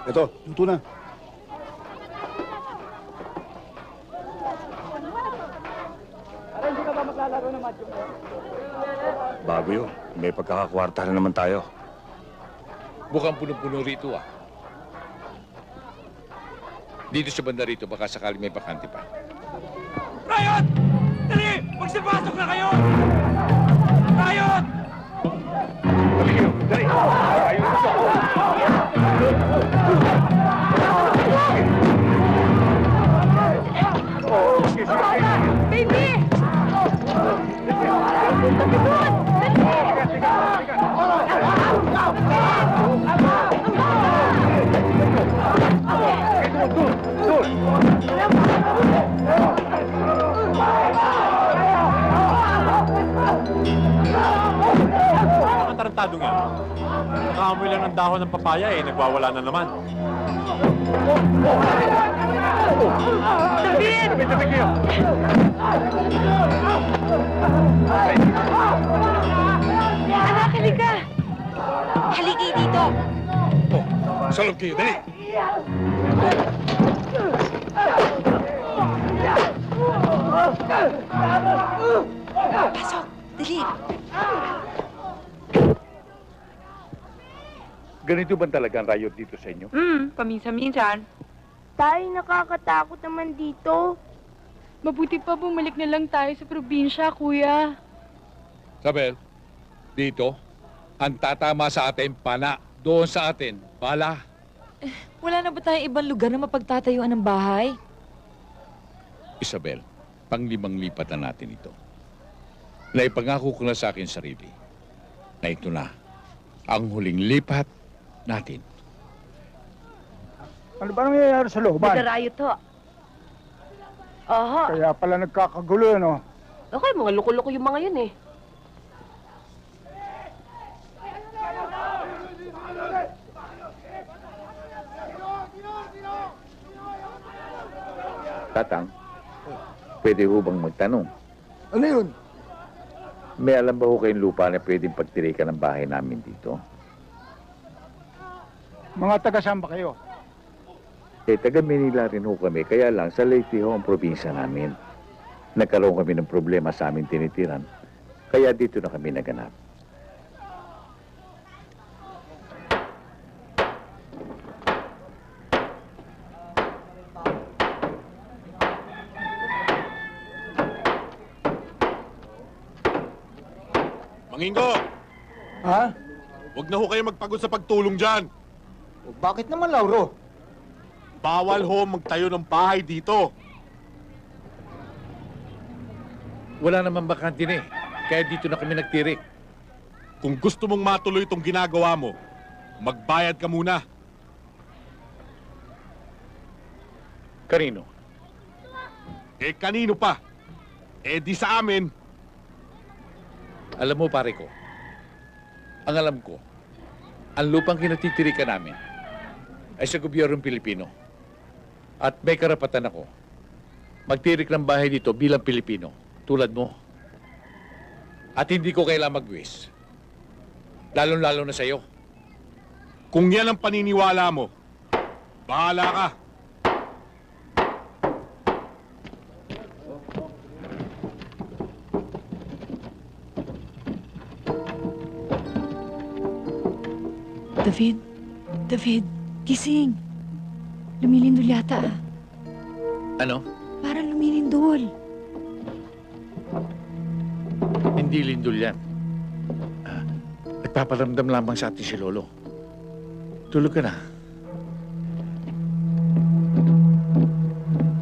Ito, luto na. Hindi ka ba maglalaro ng Madyo? Bago yun. May pagkakakwarta na naman tayo. Mukhang puno-puno rito, ah. Dito sa banda rito, baka sakali may bakante pa. Riot! Dali! Magsipasok na kayo! Riot! Dali! Ayun ito! Baby! Sabi doon! Ang tarantado nga. Nakaamoy lang ng dahon ng papaya eh, nagwawala na naman. David! Tabi kayo! Anak, halika! Halika dito! Oh, salog kayo, dali! Pasok! Dali! Ganito ba talaga ang riot dito sa inyo? Paminsan-minsan. Tay, nakakatakot naman dito. Mabuti pa bumalik na lang tayo sa probinsya, kuya. Sabel, dito, ang tatama sa atin, pana. Doon sa atin, bala. Wala na ba tayong ibang lugar na mapagtatayuan ng bahay? Isabel, panglimang lipat na natin ito. Naipangako ko na sa akin sarili na ito na ang huling lipat natin. Ano ba nangyayari sa looban? Nagarayo to. Aha. Kaya pala nagkakagulo, no? Okay, mga loko-loko yung mga yun eh. Tatang, pwede ho bang magtanong? Ano yun? May alam ba ho kayong lupa na pwedeng pagtirikan ng bahay namin dito? Mga taga-saan ba kayo? Eh, taga Manila rin ho kami, kaya lang sa Leyte ho ang probinsya namin. Nagkaroon kami ng problema sa aming tinitiran, kaya dito na kami naganap. Mangingo! Ha? Huwag na ho kayo magpagod sa pagtulong dyan. Bakit naman, Lauro? Bawal ho magtayo ng bahay dito. Wala naman bakante na eh. Kaya dito na kami nagtirik. Kung gusto mong matuloy itong ginagawa mo, magbayad ka muna. Kanino? Eh, kanino pa? Eh, di sa amin. Alam mo, pare ko, ang alam ko, ang lupang kinatitirikan namin ay sa gobyernong Pilipino. At may karapatan ako magtirik ng bahay dito bilang Pilipino, tulad mo. At hindi ko kailangan magwis. Lalo-lalo na sa'yo. Kung yan ang paniniwala mo, bahala ka. David, David, gising. Lumilindol yata ah. Ano? Parang lumilindol. Hindi lindol yan. Nagpaparamdam lamang sa atin si Lolo. Tulog ka na.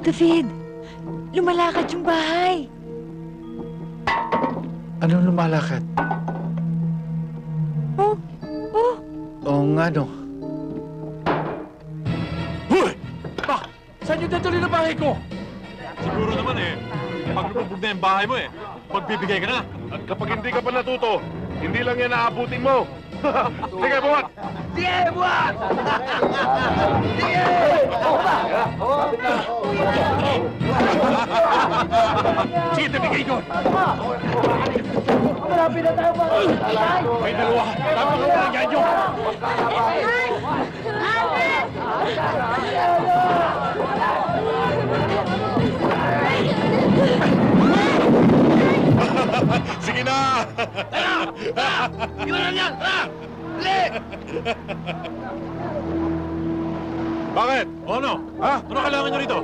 David, lumalakad yung bahay. Anong lumalakad? Oh, oh. Oo nga, no. Hoy! Saan yung dadali na bahay ko? Siguro naman eh, pag lubog na yung bahay mo eh, magbibigay ka na. At kapag hindi ka pa natuto, hindi lang yan aabutin mo. Sige, buhat! Sige, buwan! Sige! Sige, tabigay ko! Malapit na tayo pa! May dalawa! Tama ka walang yan yun! Sige na! Iwanan yan! Ha? Dali! Bakit? O ano? Ha? Ano kailangan nyo rito?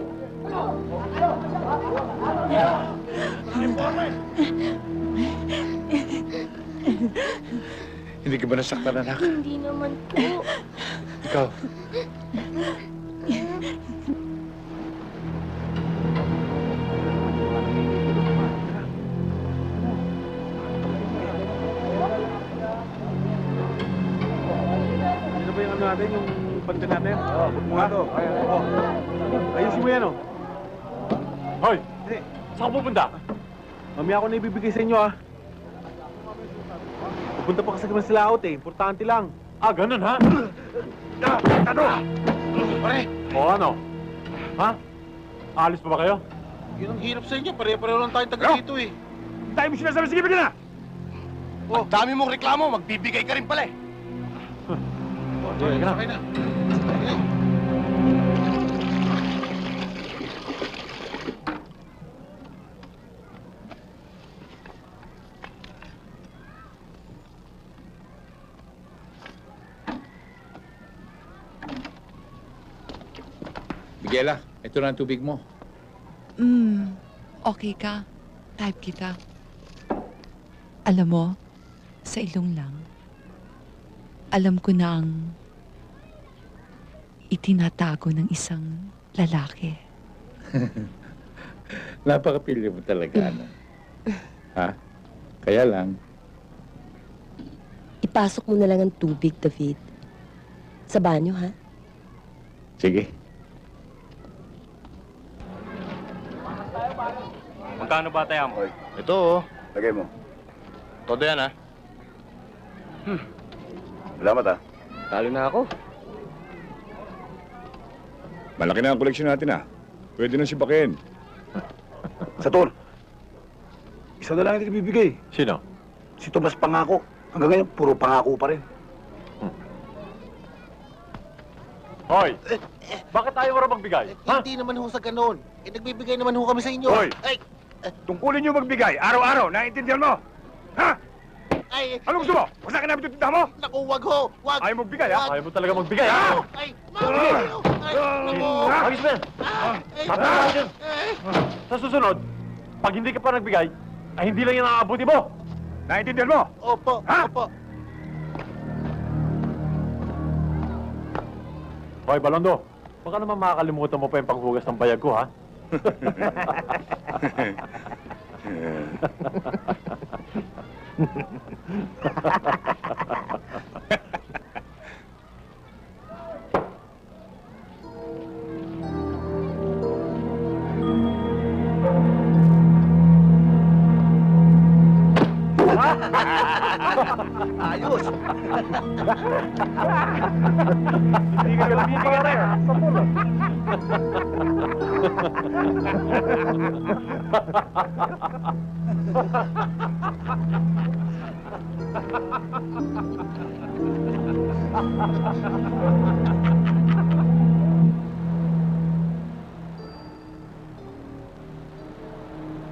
Hindi ka ba nasaktan, anak? Hindi naman po. Ikaw. Ano ba yung ano natin? Yung banda natin? Oo, mga to. Ayusin mo yan, oh. Hoy! Saan ka pupunta? Mamaya ako na ibibigay sa inyo, ah. Pupunta pa kasi kami sa laot, eh. Importante lang. Ah, ganun, ha? Ano? Pare, O, ano? Ha? Alis pa ba kayo? yun ang hirap sa inyo. Pare-pareho lang tayong taga dito eh. Tayo mo sinasabi, sige, bigyan na! Oh, dami mong reklamo, magbibigay ka rin pala eh. Sige na. Okay na. Miguela, ito na ang tubig mo. Okay ka? Type kita. Alam mo, sa ilong lang, alam ko na ang itinatago ng isang lalaki. Napakapili mo talaga, ano? Ha? Kaya lang, Ipasok mo na lang ang tubig, David. Sa banyo, ha? sige. Magkano ba tayo, Amboy? Ito oh. Lagay mo. Todo yan ha. Salamat ha. Talo na ako. Malaki na ang koleksyon natin, ah. Pwede na sibakin. Saturn. Isa na lang yung ibibigay. Sino? Si Tomas Pangako. Hanggang ngayon, puro pangako pa rin. Hoy! Bakit tayo wala magbigay? Ha? Hindi naman ho sa ganun. Eh, nagbibigay naman ho kami sa inyo. Hoy! Ay! Tungkulin niyo magbigay, araw-araw, naiintindihan mo? Ha? Ay! Anong gusto mo? Wasakin namin ito tindahan mo? Naku, wag ho! Wag! Ayaw magbigay, ha? Wag. Ayaw mo talaga magbigay, ha? Ay! Ay! Naku! Ayos ba yan? Tatawag yan. Sa susunod, pag hindi ka pa nagbigay, ay hindi lang yan ang aabuti mo. Naiintindihan mo? Opo! Ha? Opo! Hoy, Balondo, baka naman makakalimutan mo pa yung panghugas ng bayag ko, ha? Ayos! Hindi ka lumibig rin.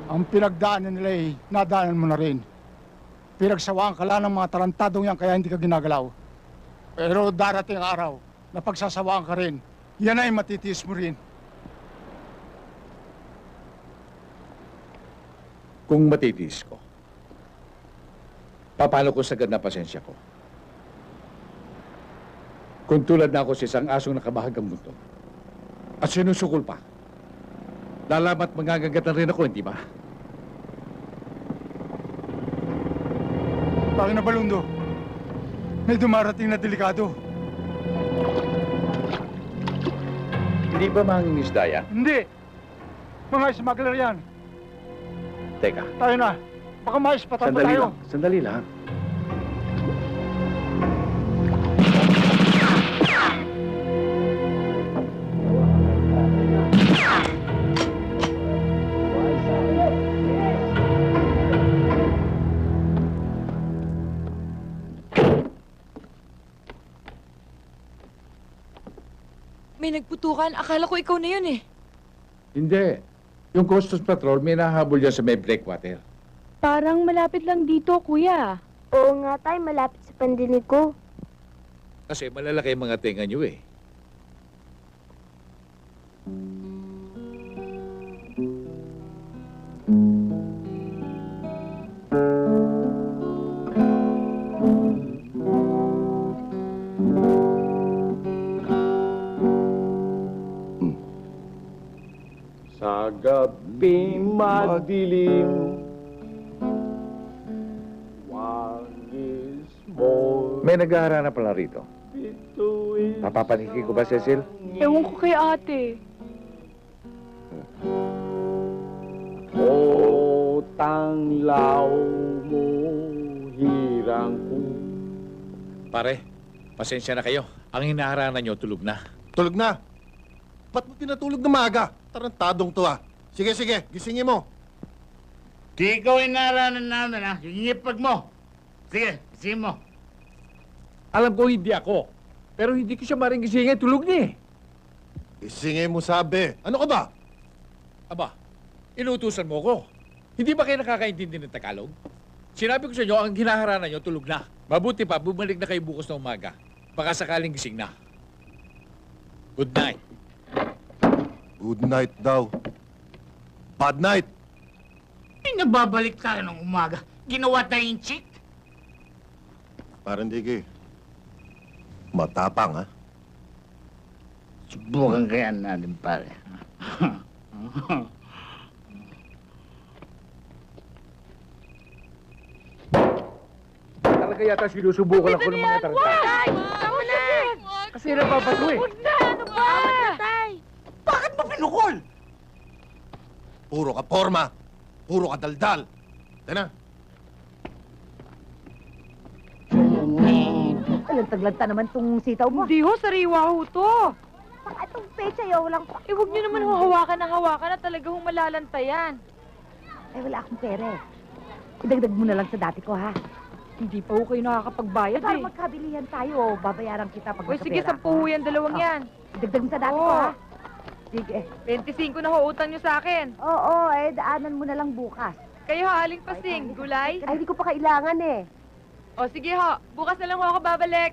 Ang pinagdaanan nila nadaanan mo na rin. Pinagsawaan ka lang ng mga tarantadong yan kaya hindi ka ginagalaw. Pero darating ang araw na pagsasawaan ka rin, yan ay matitiis mo rin. Kung matitiis ko, paano ko sagad na pasensya ko? Kung tulad na ako sa isang asong nakabahagang mundo at sinusukol pa, lalamat magagagatan rin ako, hindi ba? Pangina Balundo, may dumarating na delikado. Hindi ba mangingisda yan? Hindi! Mga smuggler yan. Teka, Tayo na. Baka maispatan pa tayo. Sandali lang. May nagputukan. Akala ko ikaw na yun eh. hindi. Yung Customs Patrol, may nahabol yan sa may breakwater. Parang malapit lang dito, kuya. Oo nga, tay. Malapit sa pandinig ko. Kasi malalaki ang mga tenga nyo eh. Sa gabi madilim, wangis mo May nag-aarana pala rito. bituin. Papapaniki ko ba, Cecil? Ewan ko kay ate. O tanglaw mo, hirang ko. Pare, pasensya na kayo. Ang hinaharana nyo, tulog na. Tulog na. Ba't mo pinatulog na maaga? Tarantadong to ah. Sige, sige, gisingin mo. Di ikaw inaranan namin, ha? Yung ipag mo. Sige, gising mo. Alam ko hindi ako. Pero hindi ko siya maring gisingin. Tulog niya eh. Gisingin mo sabi. Ano ka ba? Aba, inutusan mo ko. Hindi ba kayo nakakaintindi ng Tagalog? Sinabi ko sa inyo, ang hinaharana nyo, tulog na. Mabuti pa, bumalik na kayo bukas na umaga. Baka sakaling gising na. Good night. Good night daw. Bad night. Nababalik tayo ng umaga. Ginawa tayong chick. Parang Digi. Matapang ha. Subukan kaya natin, pare. Talaga yata sinusubukan ako ng mga tarantado. Tay! Tama na! Kasi nababato eh. Huwag na! Ano ba? Tama na, tay! Bakit mo pinukol? Puro ka porma. Puro ka daldal. Tena. Lantag-lanta naman tong sitaw mo. Hindi ho, sariwa ho to. Baka itong pecha, yaw lang pa. Eh, huwag niyo naman hawakan na talaga hong malalanta yan. Ay, wala akong pera eh. Idagdag mo na lang sa dati ko, ha? Hindi pa ho kayo nakakapagbayad Para eh. magkabilihan tayo, babayaran kita pag Uy, sige, magkapera 10 ho yan, dalawang Oh. yan. Idagdag mo sa dati ko, Oo. ha? Sige. 25 na ho, utang niyo sa akin. Oo, daanan mo na lang bukas. Kayo ha, aling pasing, gulay. Ay, hindi ko pa kailangan eh. O sige ho, bukas na lang ho ako babalik.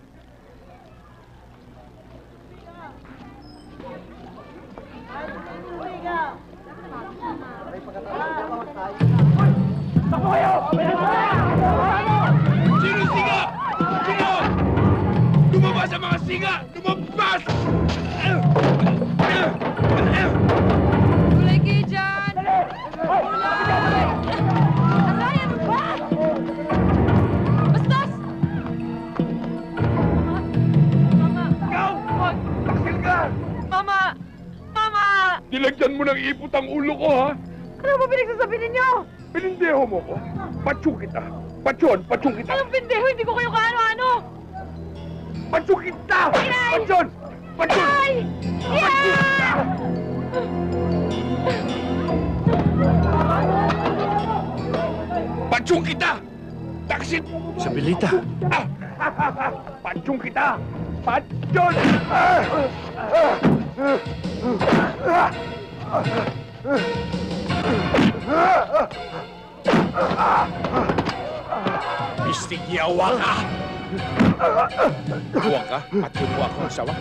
Sino siga? Sino? Lumabas ang mga siga! Lumabas! Gulay kayo dyan! Gulay! Aray, ano ba? Nilagyan mo ng ipot ang ulo ko, ha? Ano ba pinagsasabi ninyo? Pinindeho mo ko. Patsyo kita. Patsyon kita. Anong pindeho? Hindi ko kayo kaano-ano! Patsyo kita! Patsyon! Patsyon! Tay! Yeah! Patsyon kita! Taksit! Isabelita! Patsyon kita! Patsyon! Istigyawa ka! Huwag ka at kinuha ko ang asawa.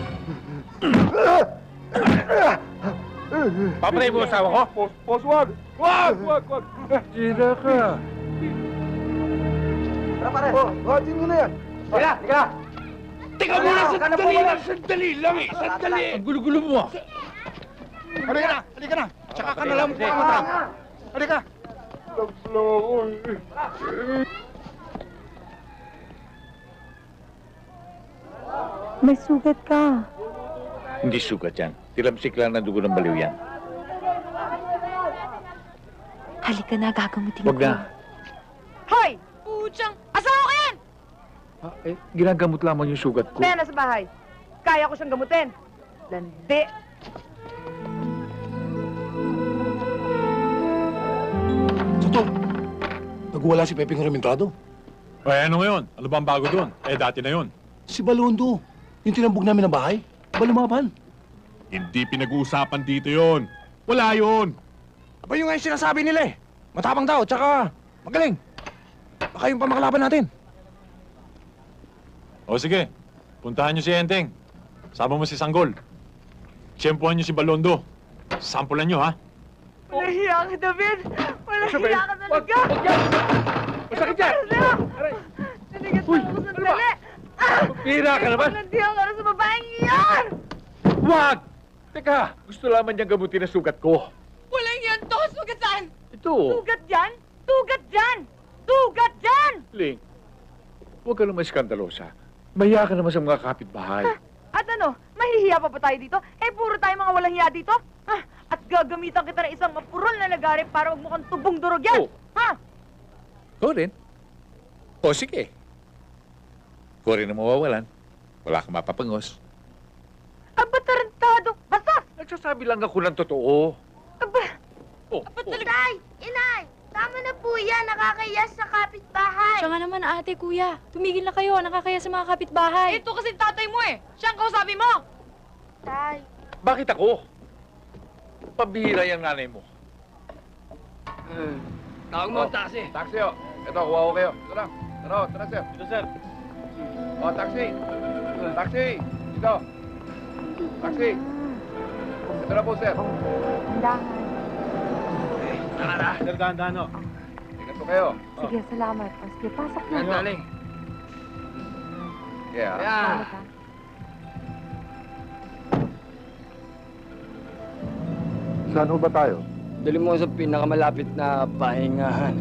Papalay mo ang asawa ko? Boss, wag! Wag! Tira ka. Teka muna, sandali lang eh! Sandali! Ang gulo-gulo mo. Halika na! Tsaka ka na lang pumunta. Halika! May sugat ka. Hindi sugat yan. Tilamsik lang ng dugo ng baliw yan. Halika na, gagamutin Huwag ko. na. Hoy! Puchang! Asawa ko yan! Ginagamot lamang yung sugat ko. Kaya nasa bahay. Kaya ko siyang gamutin. Landi! Sato, nagwala si Pepeng Rementado. Ay, ano ngayon? Ano ba ang bago doon? Dati na yon. Si Balondo, yung tinambog namin ng bahay, ba lumaban? Hindi pinag-uusapan dito yon. Wala yon. Aba yung nga yung sinasabi nila eh. Matapang daw, tsaka magaling. Baka yung pamakalaban natin. O sige, puntahan niyo si Enteng. Sama mo si Sanggol. Tiyempohan niyo si Balondo. Sampulan niyo, ha? Walang hiya ka, David! Walang hiya ka talaga! Masakit yan! Sinigat mo ako sandali! Pira ka naman! Nandiyan ka na sa babaeng iyan! Huwag! Teka, gusto lamang niyang gamutin ang sugat ko. Walang yan to! Sugat saan? Ito. Sugat dyan? Sugat dyan! Sugat dyan! Ling, huwag ka naman skandalosa. Mahiya ka naman sa mga kapitbahay. At ano, mahihiya pa ba tayo dito? Eh, puro tayo mga walang hiya dito? Ha? At gagamitan kita ng isang mapurol na lagari para magmukhang tubong durog yan! Oh. Ha? Ko rin. O sige. Ko rin ang mawawalan. Wala kang mapapangos. Aba, tarantado! Basta! Nagsasabi lang ako ng totoo. Aba! Oh, Tay! Inay! Tama na po yan. Nakakaya sa kapitbahay. Siya nga naman, ate, kuya. Tumigil na kayo. Nakakaya sa mga kapitbahay. Ito kasi tatay mo eh. Siya ang kausapin mo. Tay. Bakit ako? Pabihira yung nanay mo. Tawag mo ang taxi. Taxi, oh. Ito, kuha ko kayo. Ito lang. Tara, sir. Ito, sir. Oh, taxi. Taxi. Ito. Taxi. Ito na po, sir. Dahan. Tara. Sir, dahan-dahan, ho. Ingat po kayo. Sige, salamat. O, sige, pasok na. Galing. Yeah. Salamat, ha? Saan ho ba tayo? Dali mo sa pinakamalapit na pahingahan.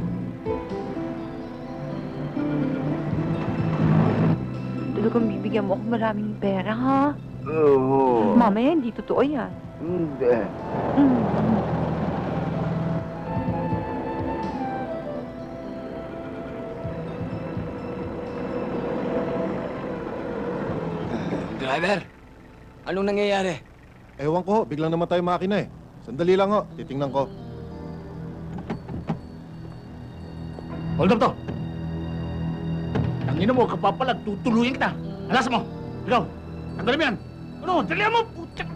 Talagang bibigyan mo ako maraming pera, ha? Oo. Mamaya, hindi totoo yan. Hindi. Driver, anong nangyayari? Ewan ko, biglang naman tayo makina eh. Sandali lang ho, titingnan ko. Hold up to! Tangina mo, kapapalag, tutuluyin kita. Alas mo! Ikaw, tanggalin mo yan! Ano, dalihan mo! Putya!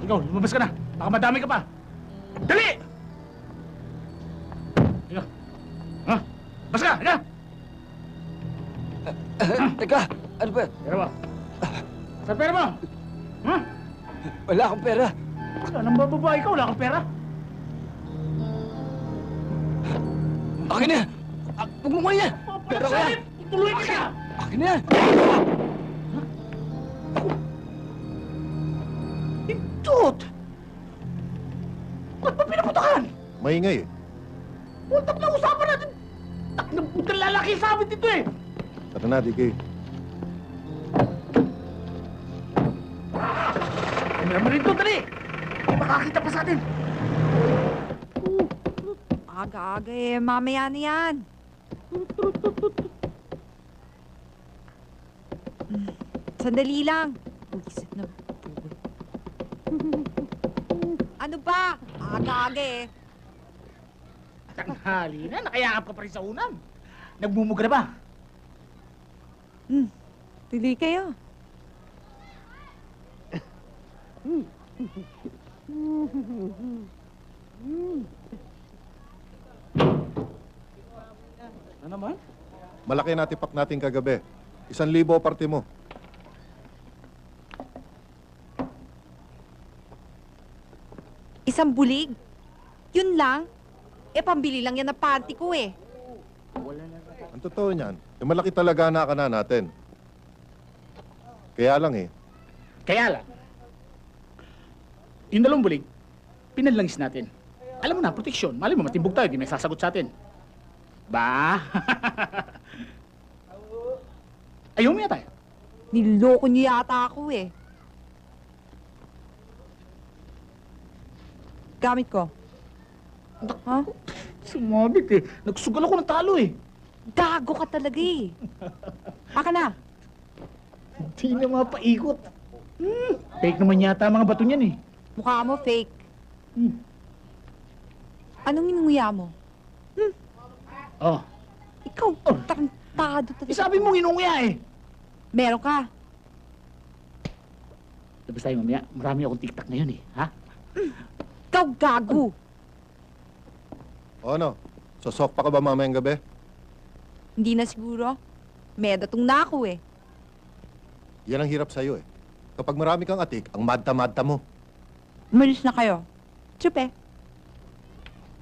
Ikaw, lumabas ka na. Baka madami ka pa. Dali! Ikaw. Ha? Bas ka! Ika! Teka, ano ba? Pera mo. Saan pera mo? Ha? Wala akong pera. Wala nang bababae ka, wala kang pera. Akin na! Huwag mo yan! Pera ko yan! Tuloy ka siya! Akin na yan! Tut! Ba't ba pinaputakan? Maingay eh. Ultap na usapan natin! Tak na putang lalaki sa amin dito eh! Tara na, DK. Ano naman rin to, dali! May makakita pa sa atin. Aga-aga eh, mamaya na yan. Sandali lang. Buisit na buwan. Ano ba? Aga-aga eh. Tanghali na, nakayakap ka pa rin sa unan. Nagmumuga na ba? Tuloy kayo. Ano naman? Malaki na tipak natin kagabi. 1,000 parte mo. Isang bulig? Yun lang? Pambili lang yan na party ko eh. Ang totoo niyan, malaki talaga na ka na natin. Kaya lang Kaya lang, yung 2 bulig, pinanlangis natin. Alam mo na, proteksyon. Mali mo, matimbog tayo, di may sasagot sa atin. Ba? Ayaw mo yata. Niloko niyo yata ako eh. Gamit ko. Ha? Sumabit eh. Nagsugal ako ng talo eh. Gago ka talaga eh. Aka na. Hindi na mapaikot. Fake naman yata ang mga bato niyan eh. Mukha mo fake. Anong inunguya mo? Oh. Ikaw, tarantado talaga. Sabi mong inunguya eh. Meron ka. Labas tayo mamaya. Marami akong tiktak ngayon eh. Ha? Ikaw, gago. O ano, sosok pa ka ba mamayang gabi? Hindi na siguro. Medatong na ako eh. Yan ang hirap sa'yo eh. Kapag marami kang atik, ang madta-madta mo. Umalis na kayo. Chupe.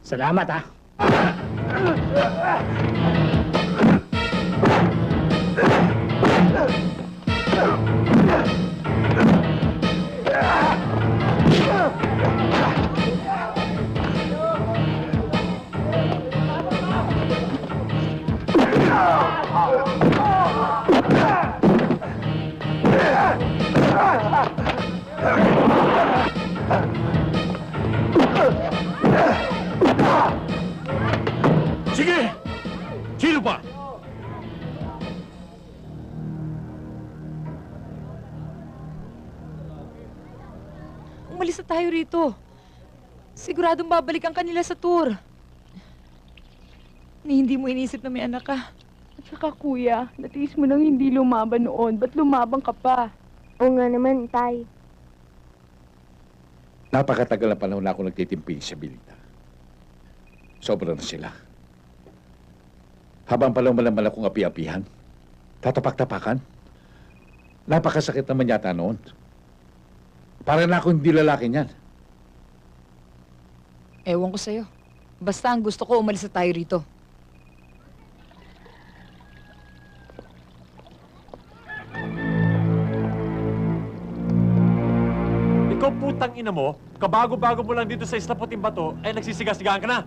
Salamat ha. Sige! Sino pa? Umalis na tayo rito. Siguradong babalik ang kanila sa tour. Ni hindi mo inisip na may anak ka. At saka kuya, natiis mo nang hindi lumaban noon. Ba't lumaban ka pa? Oo nga naman, tay. Napakatagal na panahon na ako nagtitimping sa Bilita. Sobra na sila. Habang malaman akong api-apihan, tatapak-tapakan, napakasakit naman yata noon. Para na akong hindi lalaki niyan. Ewan ko sa'yo. Basta ang gusto ko, umalis na tayo rito. Ikaw putang ina mo, kabago-bago mo lang dito sa Isla Puting Bato, ay nagsisigas-sigaan ka na.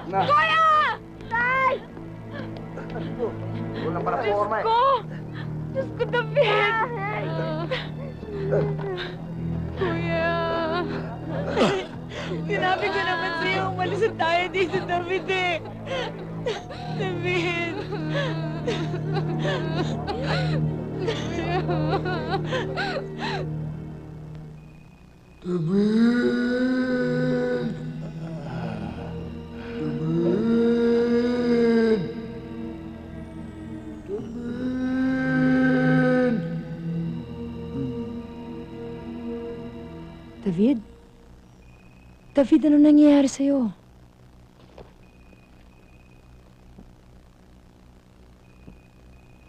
Kuya! Tay! Diyos ko! Diyos ko, David! Kuya! Sinabi ko naman sa'yo, umalis na tayo dito, David eh. David! David? David, ano nangyayari sa'yo?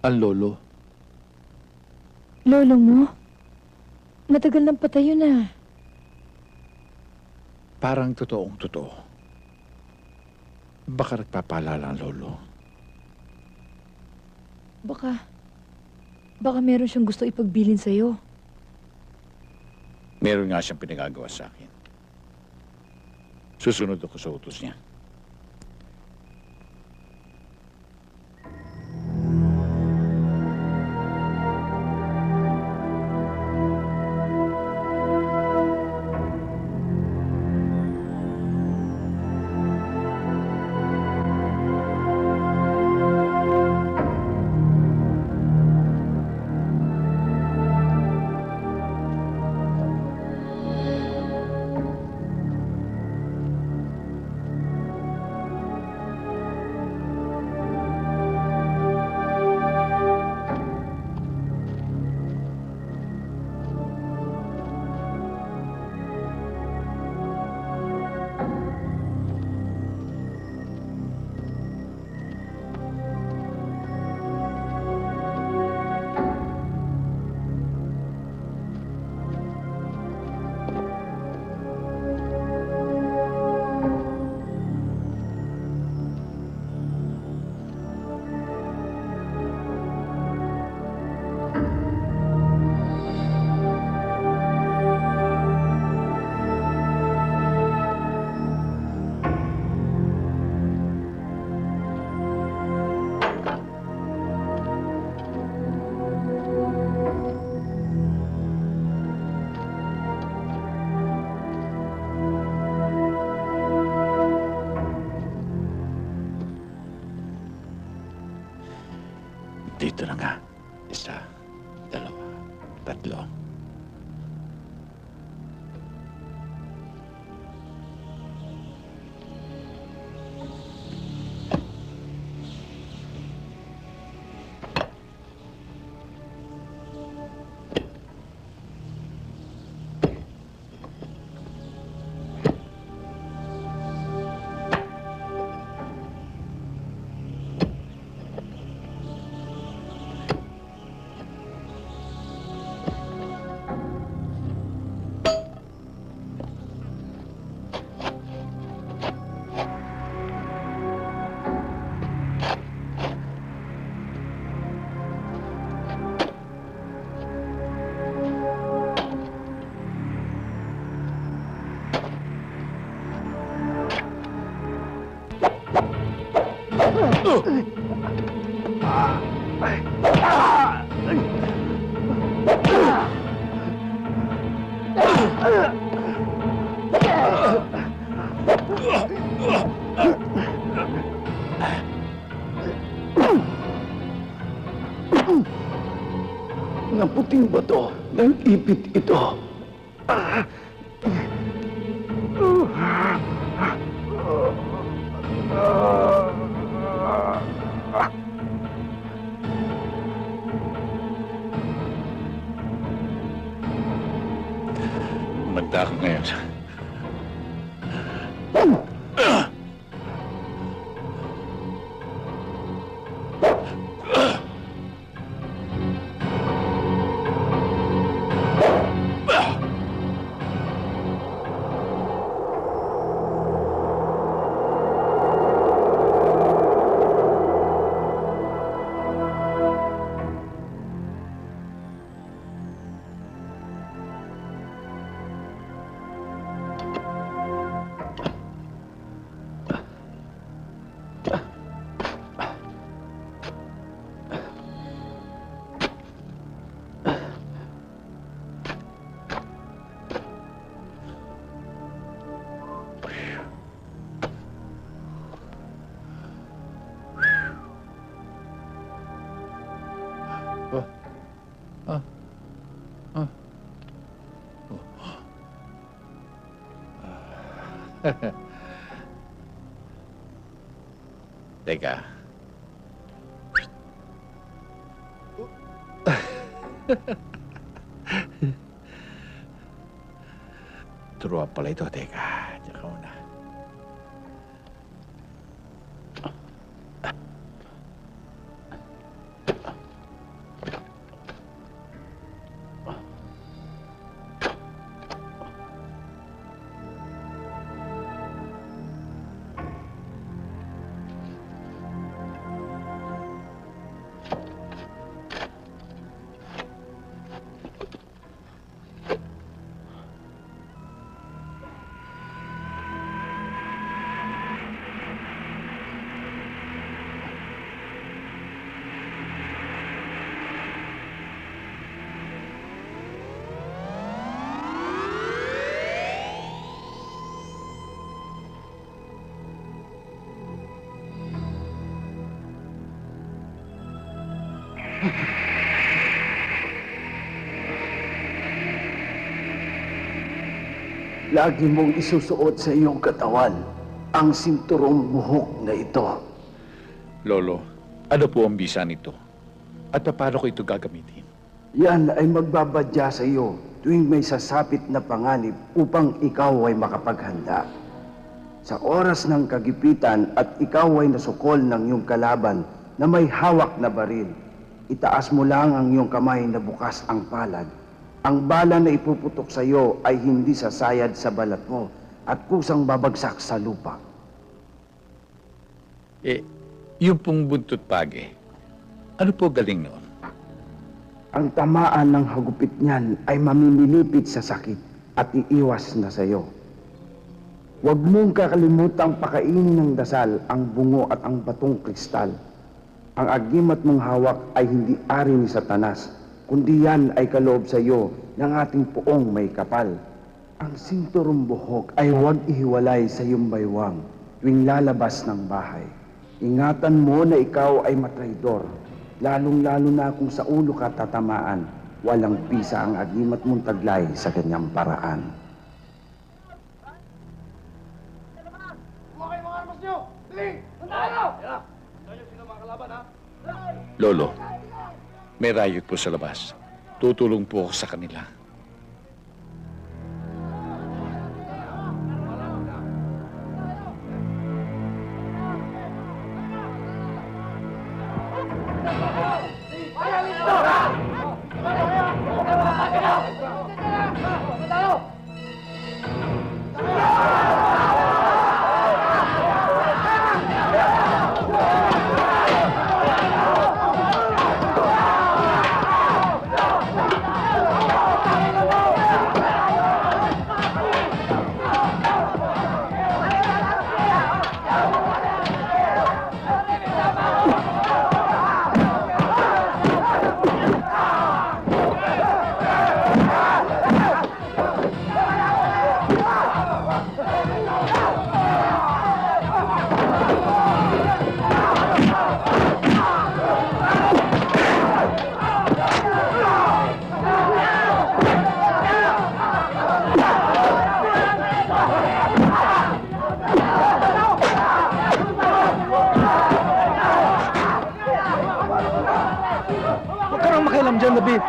Ang lolo. Lolo mo? Matagal nang patay yun ah. Parang totoong totoo. Baka nagpapaalala ang lolo. Baka meron siyang gusto ipagbilin sa'yo. Meron nga siyang pinagagawa sa akin. Susunod ako sa utos niya. Dito na nga. 1, 2, 3. Naputing bato ng ipit ito. Umanda ako ngayon. Teka. Turuan pala ito. Teka. Tsaka una. lagi mong isusuot sa iyong katawan ang sinturong buhok na ito. Lolo, ano po ang bisa nito? At paano ko ito gagamitin? Yan ay magbabadya sa iyo tuwing may sasapit na panganib upang ikaw ay makapaghanda. Sa oras ng kagipitan at ikaw ay nasukol ng iyong kalaban na may hawak na baril, itaas mo lang ang iyong kamay na bukas ang palad. Ang bala na ipuputok sa iyo ay hindi sasayad sa balat mo at kusang babagsak sa lupa. Yung pong buntot page, ano po galing noon? Ang tamaan ng hagupit niyan ay mamimilipit sa sakit at iiwas na sa iyo. Huwag mong kakalimutang pakainin ng dasal ang bungo at ang batong kristal. Ang agimat mong hawak ay hindi ari ni Satanas, kundi yan ay kaloob sa iyo ng ating puong may kapal. Ang sinturong buhok ay huwag ihiwalay sa iyong baywang tuwing lalabas ng bahay. Ingatan mo na ikaw ay matraidor, lalong-lalo na kung sa ulo ka tatamaan. Walang pisa ang agimat mong taglay sa ganyang paraan. Lolo, may riot po sa labas. Tutulong po ako sa kanila. Huwag ka nang makialam dyan, David.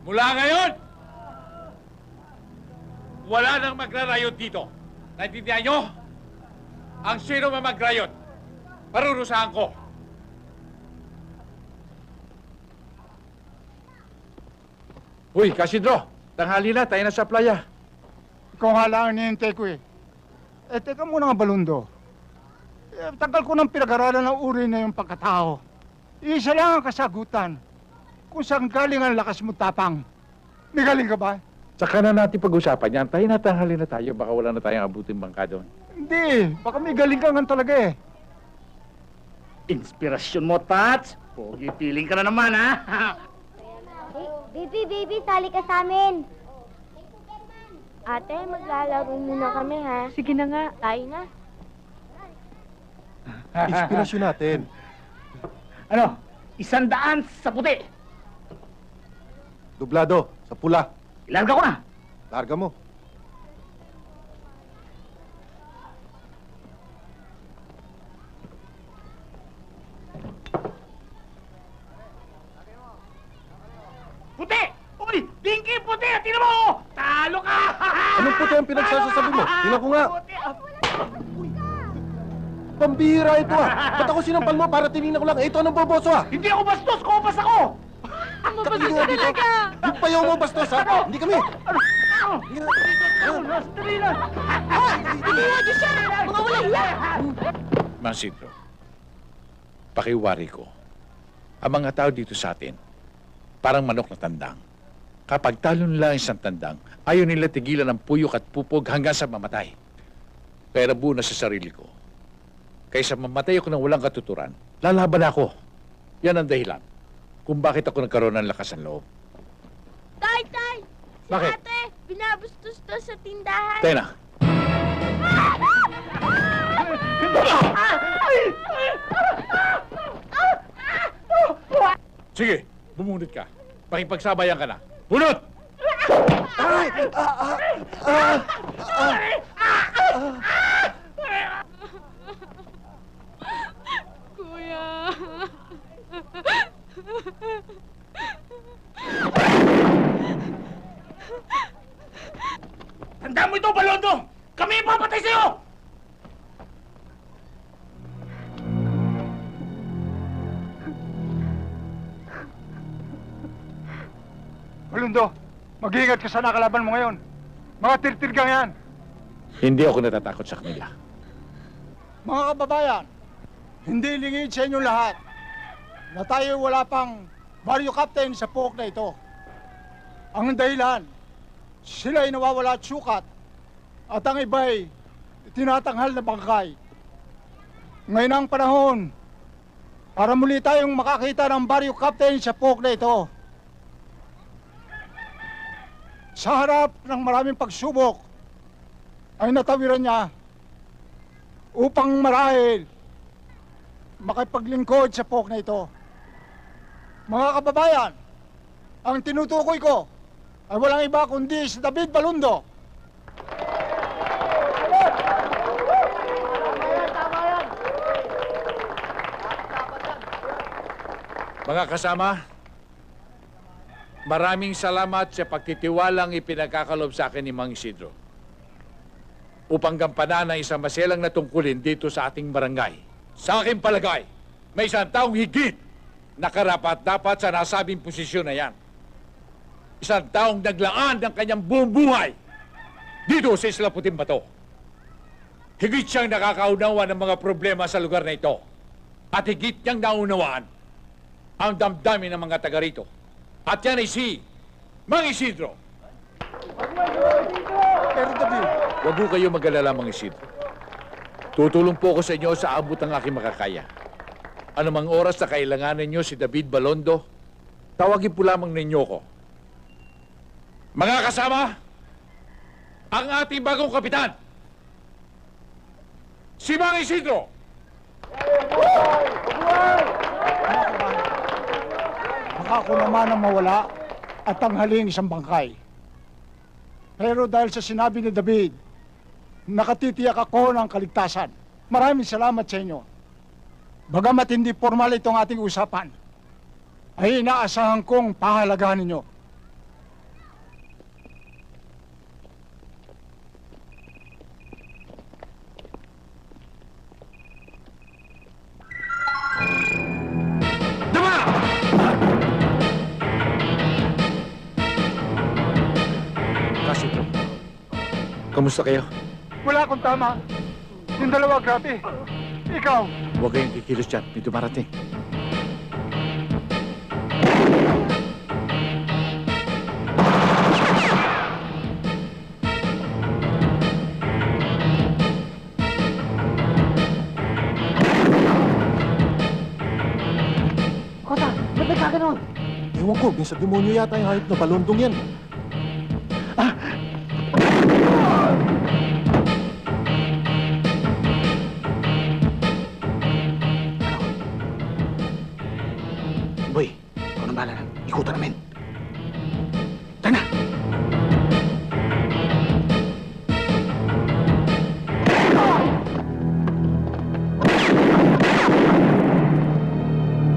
Mula ngayon, wala nang magrarayot dito. Naintindihan nyo? Ang sino man magrayot, parurusahan ko. Uy, Kasidro, tanghali na, tayo na sa playa. Ikaw nga lang ang nihintay ko eh. Teka muna nga, Balundo. Tagal ko nang pinag-aralan ng uri na yung pagkatao. Isa lang ang kasagutan. Kung saan galing ang lakas mo tapang. May galing ka ba? Saka na natin pag-usapan yan. Tayo na, tanghali na tayo. Baka wala na tayong abutin bangka doon. Hindi. Baka may galing ka nga talaga eh. Inspirasyon mo, Tats. Pogi, piling ka na naman, ha? Baby, sali ka sa amin. Ate, maglalaro muna kami, ha? Sige na nga. Tayo na. Inspirasyon natin. Ano? 100 sa puti. Dublado, sa pula. Ilarga ko na. Larga mo. Puti! Uy! Pinky, puti! Tingnan mo! Talo ka! Anong puti ang pinagsasasabi mo? Tingnan ko nga. Pambihira ito Ba't ako sinampal mo para tinignan ko lang? Ito anong boboso Hindi ako bastos! Kupas ako! Kapatid nga dito. Yung payaw mo bastos Hindi kami. Dali na! Hindi siya! Mga walang yan! Masidro, pakiwari ko, ang mga tao dito sa atin, parang manok na tandang. Kapag talo nila ang isang tandang, ayaw nila tigilan ang puyok at pupog hanggang sa mamatay. Kaya nabuo na sa sarili ko. Kaysa mamatay ako ng walang katuturan, lalaban ako. Yan ang dahilan kung bakit ako nagkaroon ng lakas ng loob. Tay! Si Bakit? ate, binabustos to sa tindahan. Tayo na. Sige, bumunot ka. Pakipagsabayan ka na. Bunot! Kuya. Tandaan mo ito, Balondo! Kami ipapatay sa'yo! Balundo, mag-iingat ka sa nakalaban mo ngayon. Mga tirtirgang yan. Hindi ako natatakot sa kanila. Mga kababayan, hindi lingid sa inyong lahat na tayo wala pang baryo captain sa puok na ito. Ang dahilan, sila'y nawawala at sukat at ang iba'y tinatanghal na bangkay. Ngayon ang panahon para muli tayong makakita ng baryo captain sa puok na ito. Sa harap ng maraming pagsubok ay natawiran niya upang marahil makipaglingkod sa puok na ito. Mga kababayan, ang tinutukoy ko ay walang iba kundi si David Balondo. Mga kasama, maraming salamat sa pagtitiwalang ipinagkakalob sa akin ni Mang Isidro upang gampanan ang isang maselang na tungkulin dito sa ating barangay. Sa aking palagay, may isang taong higit na karapat-dapat sa nasabing posisyon na yan. Isang taong naglaan ng kanyang buong buhay dito sa Isla Puting Bato. Higit siyang nakakaunawa ng mga problema sa lugar na ito at higit niyang naunawaan ang damdamin ng mga taga rito. At yan ay si Mang Isidro. Pero David, Huwag po kayo mag-alala, Mang Isidro. Tutulong po ako sa inyo sa abot ng aking makakaya. Anumang oras na kailangan ninyo si David Balondo, tawagin po lamang ninyo ko. Mga kasama, ang ating bagong kapitan, si Mang Isidro. baka ako naman ang mawala at tanghaling isang bangkay. Pero dahil sa sinabi ni David, nakatitiyak ako ng kaligtasan. Maraming salamat sa inyo. Bagamat hindi formal itong ating usapan, ay inaasahan kong pahalagahan ninyo. Kamusta kayo? Wala akong tama. Yung dalawa, grabe. Ikaw, Huwag kayong kikilos dyan. May dumarating. Kota, ba't nagkaganon? Ewan ko, minsan demonyo yata yung hayop na balondong yan. Boy, ikaw nang bahala na. Ikutan namin. Tara na!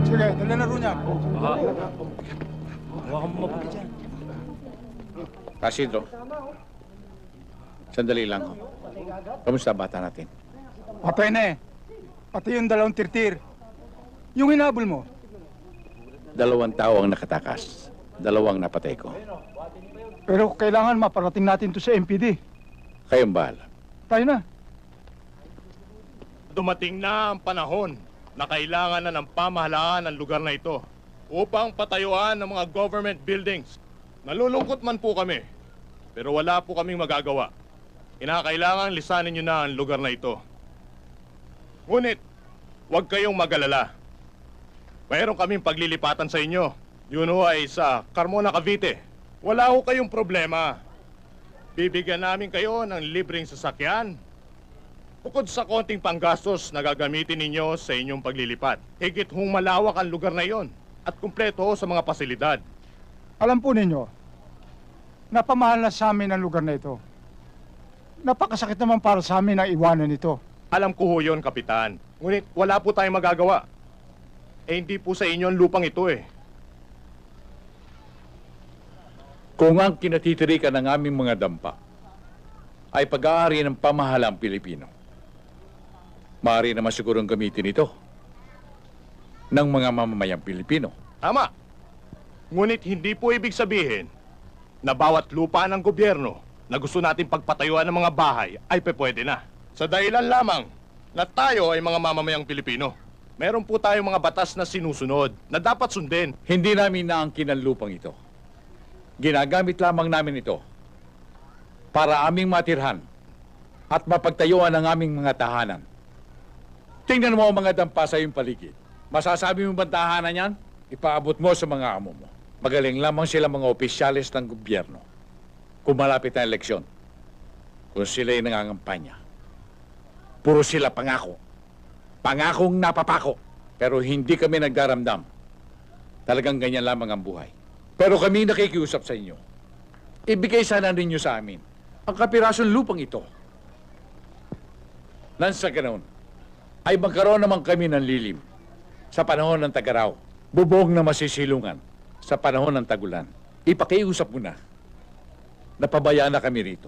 sige, dali na rin yan. Isidro, sandali lang ho. Kamusta bata natin? Patay na eh. Pati yung dalawang tirtir. Yung hinabol mo. 2 tao ang nakatakas. 2 napatay ko. Pero kailangan maparating natin to sa MPD. Kayong bahala. Tayo na. Dumating na ang panahon na kailangan na ng pamahalaan ang lugar na ito upang patayuan ng mga government buildings. Nalulungkot man po kami, pero wala po kaming magagawa. Kinakailangan lisanin nyo na ang lugar na ito. Ngunit, huwag kayong mag-alala. Mayroon kaming paglilipatan sa inyo. Yun ho ay sa Carmona, Cavite. Wala ho kayong problema. Bibigyan namin kayo ng libreng sasakyan. Bukod sa konting panggastos na gagamitin ninyo sa inyong paglilipat. Higit hong malawak ang lugar na iyon at kumpleto ho sa mga pasilidad. Alam po ninyo, napamahal na sa amin ang lugar na ito. Napakasakit naman para sa amin ang iwanan ito. Alam ko ho yun, Kapitan. Ngunit wala po tayong magagawa. Hindi po sa inyo ang lupang ito eh. Kung ang kinatitirikan ng aming mga dampa ay pag-aari ng pamahalang Pilipino, maaari naman sigurong gamitin ito ng mga mamamayang Pilipino. Tama. Ngunit hindi po ibig sabihin na bawat lupa ng gobyerno na gusto natin pagpatayuan ng mga bahay ay pwede na. Sa dahilan lamang na tayo ay mga mamamayang Pilipino. Meron po tayong mga batas na sinusunod na dapat sundin. Hindi namin naangkin ang lupang ito. Ginagamit lamang namin ito para aming matirhan at mapagtayuan ang aming mga tahanan. Tingnan mo ang mga dampa sa iyong paligid. Masasabi mo bang tahanan yan? Ipaabot mo sa mga amo mo. Magaling lamang sila mga opisyalis ng gobyerno. Kung malapit ang eleksyon, kung sila'y nangangampanya, puro sila pangako. Pangakong napapako. Pero hindi kami nagdaramdam. Talagang ganyan lamang ang buhay. Pero kami nakikiusap sa inyo. Ibigay sana ninyo sa amin ang kapirasong lupang ito. Nang sa ganoon, ay magkaroon naman kami ng lilim sa panahon ng tag-araw, bubong na masisilungan sa panahon ng tagulan. Ipakiusap mo na. Napabayaan na kami rito.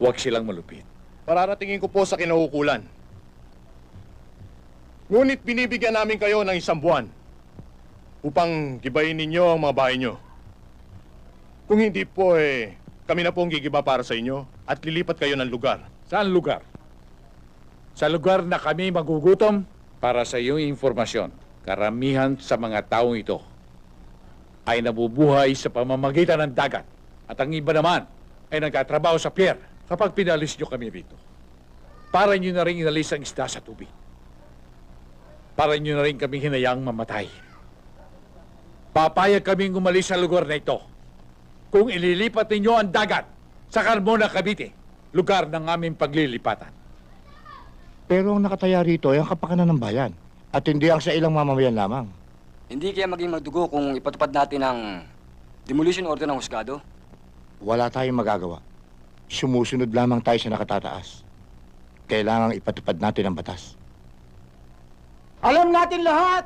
Huwag silang malupit. Pararatingin ko po sa kinaukulan. Ngunit binibigyan namin kayo ng 1 buwan upang gibayin ninyo ang mga bahay nyo. Kung hindi po, kami na po ang gigiba para sa inyo at lilipat kayo ng lugar. Saan lugar? Sa lugar na kami magugutom? Para sa iyong informasyon, karamihan sa mga taong ito ay nabubuhay sa pamamagitan ng dagat. At ang iba naman ay nagtatrabaho sa pier kapag pinalis nyo kami rito. Para nyo na rin inalis ang isda sa tubig. Para nyo na rin kami hinayang mamatay. Papayag kaming umalis sa lugar na ito kung ililipat ninyo ang dagat sa Carmona, Cavite, lugar ng aming paglilipatan. Pero ang nakataya rito ay ang kapakanan ng bayan at hindi ang sa ilang mamamayan lamang. Hindi kaya maging magdugo kung ipatupad natin ang demolition order ng husgado? Wala tayong magagawa. Sumusunod lamang tayo sa nakatataas. Kailangang ipatupad natin ang batas. Alam natin lahat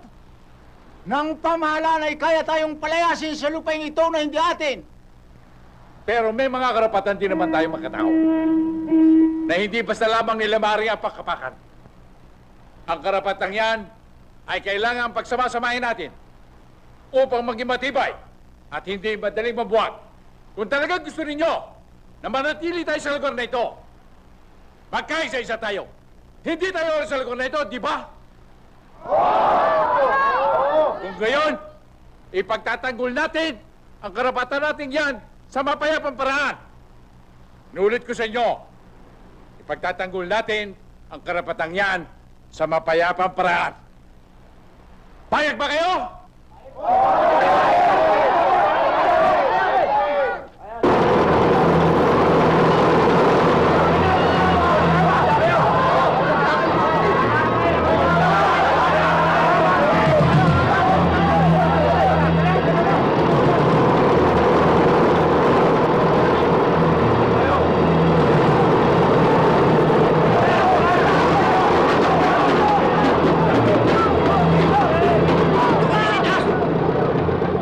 ng pamahalaan ay kaya tayong palayasin sa lupain ito na hindi atin. Pero may mga karapatan din naman tayo magkatao na hindi basta lamang nila maaaring apakapakan. Ang karapatang yan ay kailangan pagsama-samahin natin upang maging matibay at hindi madaling mabuhat. Kung talagang gusto ninyo na manatili tayo sa lugar na ito, magkaisa-isa tayo. Hindi tayo sa lugar na ito, di ba? Kung gayon, ipagtatanggol natin ang karapatan natin yan sa mapayapang paraan. Nulit ko sa inyo, ipagtatanggol natin ang karapatang yan sa mapayapang paraan. Payag ba kayo?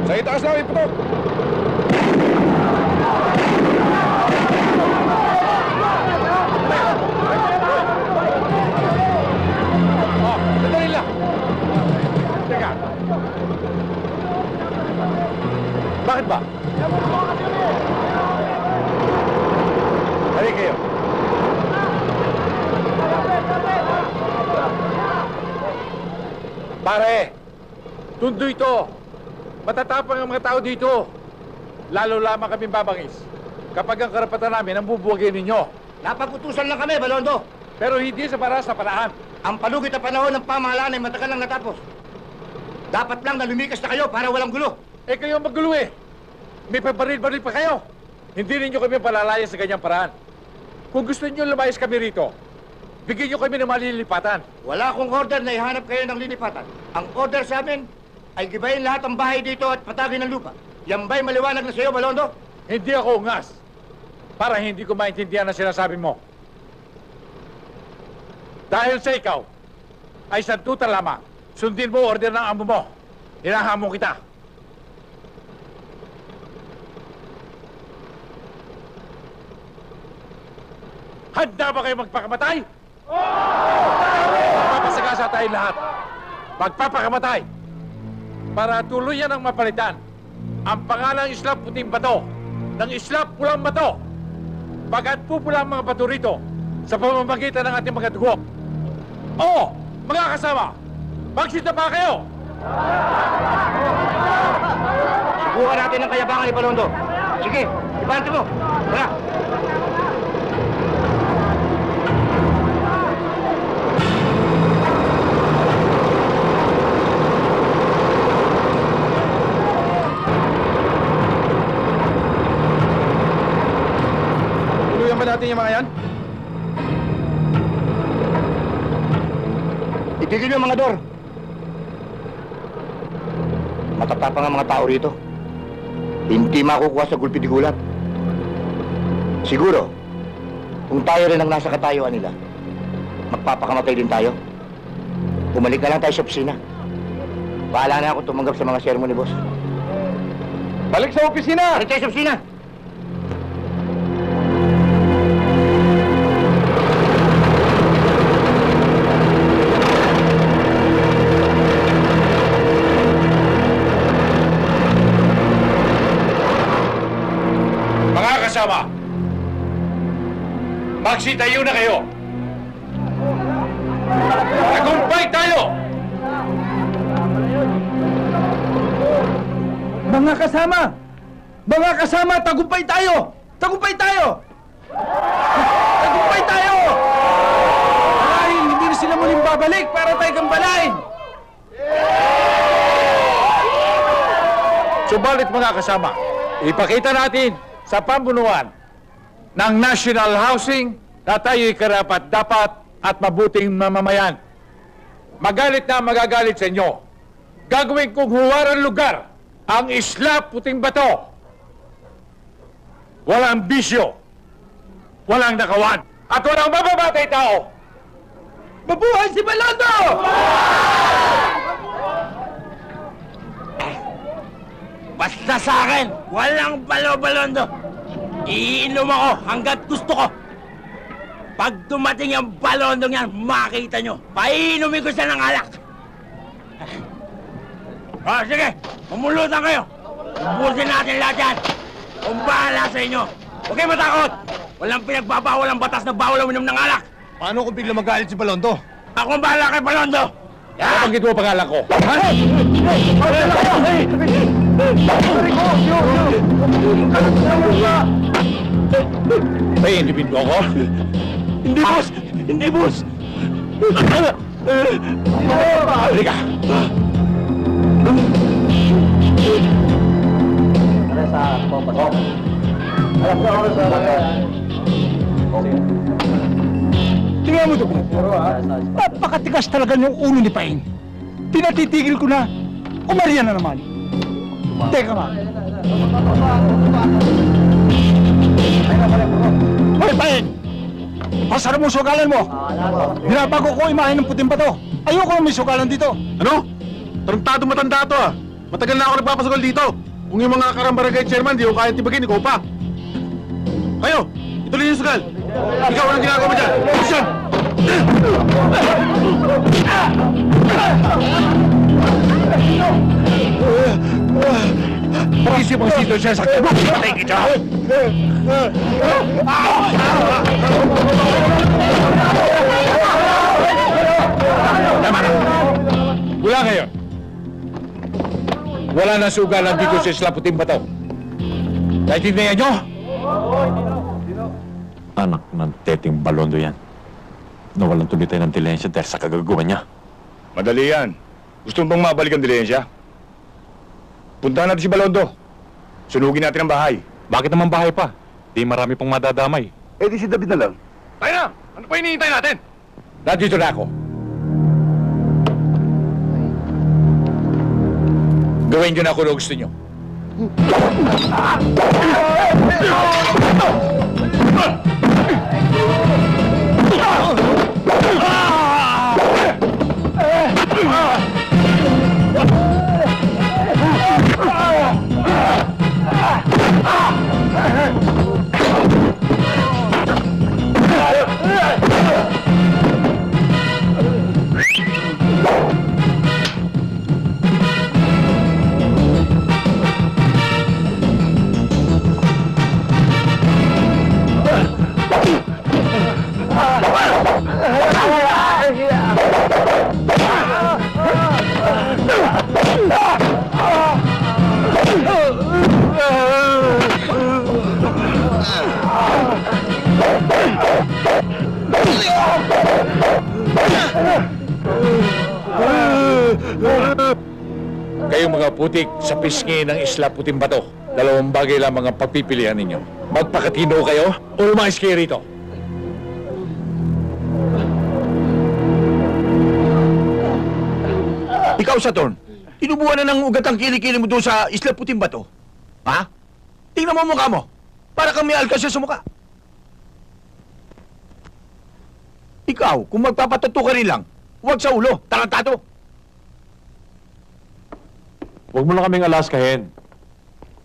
Sa itaas namin, putok! Sandali lang. Teka. Bakit ba? Halika kayo. Tundo ito. Matatapang ang mga tao dito. Lalo lamang kami babangis. Kapag ang karapatan namin ang bubuwagin ninyo. Napag-utusan lang kami, Balondo. Pero hindi sa para sa paraan. Ang palugit na panahon ng pamahalaan ay matagal nang natapos. Dapat lang na lumikas na kayo para walang gulo. Eh kayo ang maggulo eh. May pabaril-baril pa kayo. Hindi ninyo kami palalaya sa ganyang paraan. Kung gusto niyo lumayas kami rito, bigyan niyo kami ng malilipatan. Wala akong order na ihanap kayo ng lilipatan. Ang order sa amin ay gibayin lahat ang bahay dito at patagin ng lupa. Yan ba'y maliwanag na sa iyo, Balondo? Hindi ako ungas. Para hindi ko maintindihan ang sinasabi mo. Dahil sa ikaw, ay santuta lamang. Sundin mo order ng amo mo. Hinahamon kita. Handa ba kayo magpakamatay? Magpapasagasa tayo lahat. Magpapakamatay. Para tuluyan ang mapalitan ang pangalang Islap Puting Bato ng Islap Pulang Bato. Pagkat pupula ang mga bato rito sa pamamagitan ng ating mga dugo. Oo, mga kasama, magsita pa kayo! Subukan natin ang kayabangan ni Balondo. Sige, ibante mo. Tara. Tuluyan ba natin yung mga yan? Itigil yung mga door. Matatapang ang mga tao rito. Hindi makukuha sa gulpi di gulat. Siguro, kung tayo rin ang nasa katayuan nila, magpapakamatay din tayo. Bumalik na lang tayo sa opisina. Bahala na ako tumanggap sa mga sermon ni boss. Balik sa opisina! Balik tayo sa opisina! Kasama. Magsitayo na kayo. Tagumpay tayo! Mga kasama! Mga kasama, tagumpay tayo! Tagumpay tayo! Tagumpay tayo! Ay, hindi na sila muling babalik para tayo gambalain! Subalit mga kasama, ipakita natin sa pambunuan ng national housing na tayo'y karapat-dapat at mabuting mamamayan. Magalit na magagalit sa inyo. Gagawin kong huwaran lugar ang Islap Puting Bato. Walang bisyo, walang nakawan, at walang mababatay tao. Mabuhay si Balondo! Basta sa akin, walang balo-balondo. Iinom ako hanggat gusto ko. Pag dumating ang balondong yan, makita nyo. Paiinumin ko siya ng alak. Sige, mamulutan kayo. Ubusin natin lahat yan. Kung bahala sa inyo. Huwag kayo matakot. Walang pinagbabawal ang batas na bawal uminom ng alak. Paano kung bigla magalit si Balondo? Ako ang bahala kay Balondo. Nabanggit mo pangalan ko. Ay, hindi pinto ako? Hindi, boss! Hindi, boss! Halika! Tingnan mo ito. Napakatigas talaga yung ulo ni Paing. Pinatitigil ko na. Umarya na naman. Teka nga. Hoy, Paing! Pasara mo sugalan mo. Binabago ko imahe ng Puting Bato. Ayoko na may sugalan dito. Ano? Tarantado matanda to ah. Matagal na ako nagpapasugal dito. Kung yung mga karambarangay chairman, di ko kaya tibagin, ikaw pa. Kayo, ituloy yung sugal. Ikaw, anong ginagawa mo dyan? Action! Pag-isip ang sitwasyon sa sakit mo, patay kita! Tama na! Wala ngayon. Wala na sugalan dito sa Isla Puting Bato. Naintindihan nyo? Anak ng Teting Balondo yan. Nawalan tuloy tayo ng dilensya dahil sa kagagawa niya. Madali yan. Gusto mo bang mabalik ang dilensya? Puntahan natin si Balondo. Sunugin natin ang bahay. Bakit naman bahay pa? Di marami pong madadamay. Eh di si David na lang. Tayo na! Ano pa hinihintay natin? Nandito na ako. Gawin nyo na kung ano gusto nyo. Kayong mga putik sa pisngi ng Isla Puting Bato, dalawang bagay lamang ang pagpipilian ninyo. Magpakatino kayo o lumayas kayo rito. Ikaw, Saturn, tinubuan na ng ugat ang kilikili mo doon sa Isla Puting Bato. Ha? Tingnan mo ang mukha mo. Para kang may alkasya sa mukha. Ikaw, kung magpapatato ka rin lang, huwag sa ulo, tarantado. Huwag mo lang kaming alaskahin.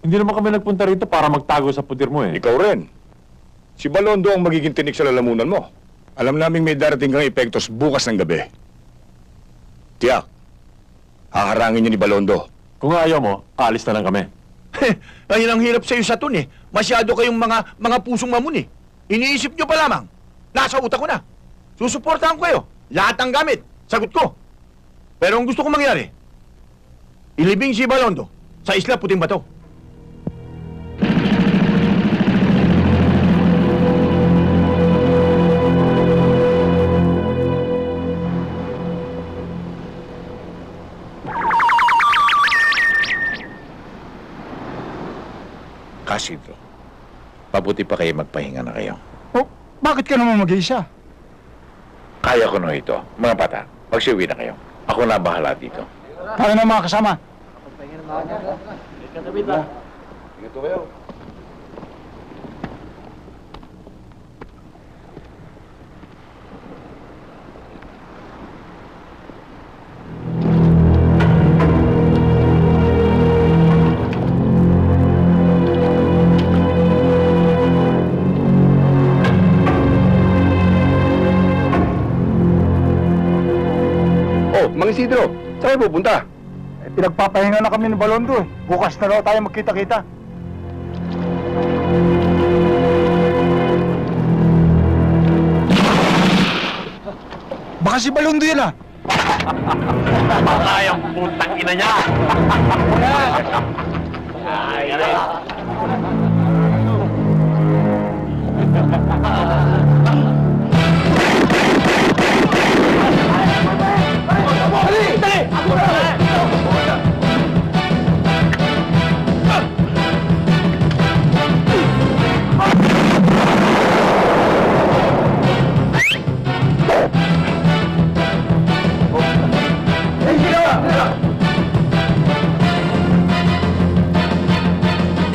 Hindi naman kami nagpunta rito para magtago sa putir mo eh. Ikaw rin. Si Balondo ang magiging tinik sa lalamunan mo. Alam naming may darating kang epektos bukas ng gabi. Tiyak, haharangin niyo ni Balondo. Kung ayaw mo, aalis na lang kami. Ayun ang hirap sa'yo, Saturn eh. Masyado kayong mga pusong mamon eh. Iniisip nyo pa lamang. Nasa utak ko na. Susuportahan ko kayo. Lahat ng gamit. Sagot ko. Pero ang gusto kong mangyari, ilibing si Balondo sa Isla Puting Bato. Kasidro, mabuti pa kayo magpahinga na kayo. Oh, bakit ka naman mag-iisa? Kaya ko na ito. Mga bata, magsiuwi na kayo. Ako na bahala dito. Tayo na mga kasama. Ingat kayo. Oh, Mang Isidro, saan kayo pupunta? Pinagpapahinga na kami ng Balondo eh. Bukas na raw tayo magkita-kita. Baka si Balondo yan ah. Baka yung putang ina niya.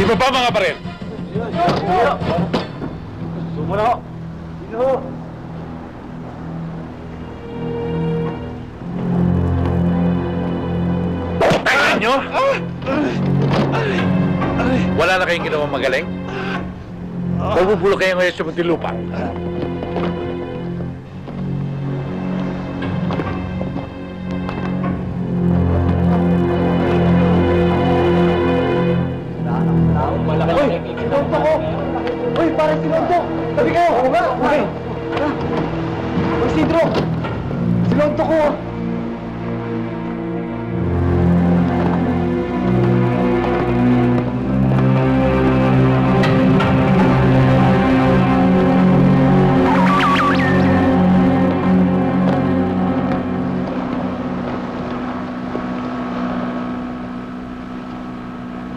Iba pa mga baril? Sumuro. Sino? Tingnan nyo? Wala na kayong ginawang magaling? Mabubulo kayo ngayon sa Muntinlupa. Sinunto ko! Uy, parang sinunto! Tabi kayo! Oo nga! Okay! Uy, Sidro! Sinunto ko!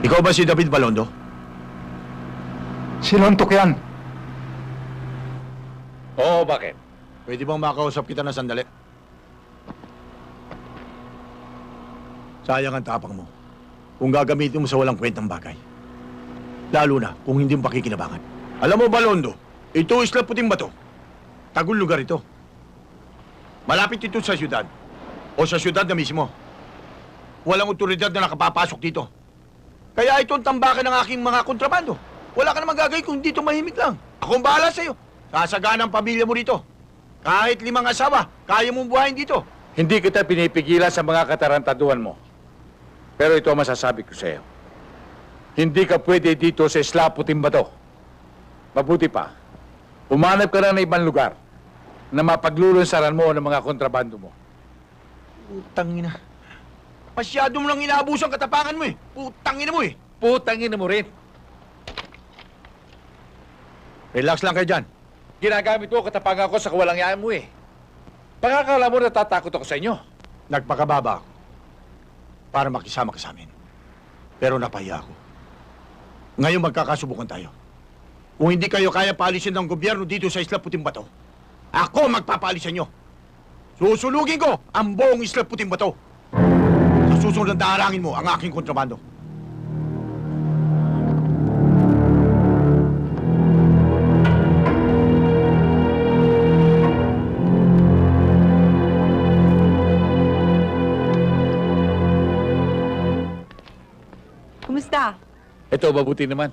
Ikaw ba si David Balondo? Sinuntok yan. Oo, bakit? Pwede bang makausap kita na sandali? Sayang ang tapang mo kung gagamitin mo sa walang kwentang bagay. Lalo na kung hindi mo pakikinabangan. Alam mo, Balondo, ito Isla Puting Bato. Tagul lugar ito. Malapit ito sa syudad. O sa syudad na mismo. Walang otoridad na nakapapasok dito. Kaya ito ang tambakan ng aking mga kontrabando. Wala ka namang gagawin kung dito mahimik lang. Ako ang bahala sa'yo. Sasagaan ang pamilya mo rito. Kahit 5 asawa, kaya mong buhayin dito. Hindi kita pinipigilan sa mga katarantaduhan mo. Pero ito ang masasabi ko sa'yo. Hindi ka pwede dito sa Isla Puting Bato. Mabuti pa, umanap ka na ng ibang lugar na mapaglulunsaran mo ng mga kontrabando mo. Putang ina. Masyado mo lang inaabos ang katapangan mo eh. Putang ina mo eh. Putang ina mo rin. Relax lang kayo dyan. Ginagamit mo katapangan ko sa kawalangyaan mo eh. Pagkakala mo natatakot ako sa inyo. Nagpakababa ako para makisama ka sa amin. Pero napahiya ako. Ngayon magkakasubukan tayo. Kung hindi kayo kaya paalisin ng gobyerno dito sa Isla Puting Bato, ako magpapaalis sa inyo. Susulugin ko ang buong Isla Puting Bato. Sa susunod na darangin mo ang aking kontrabando. Kumusta? Ito, mabuti naman.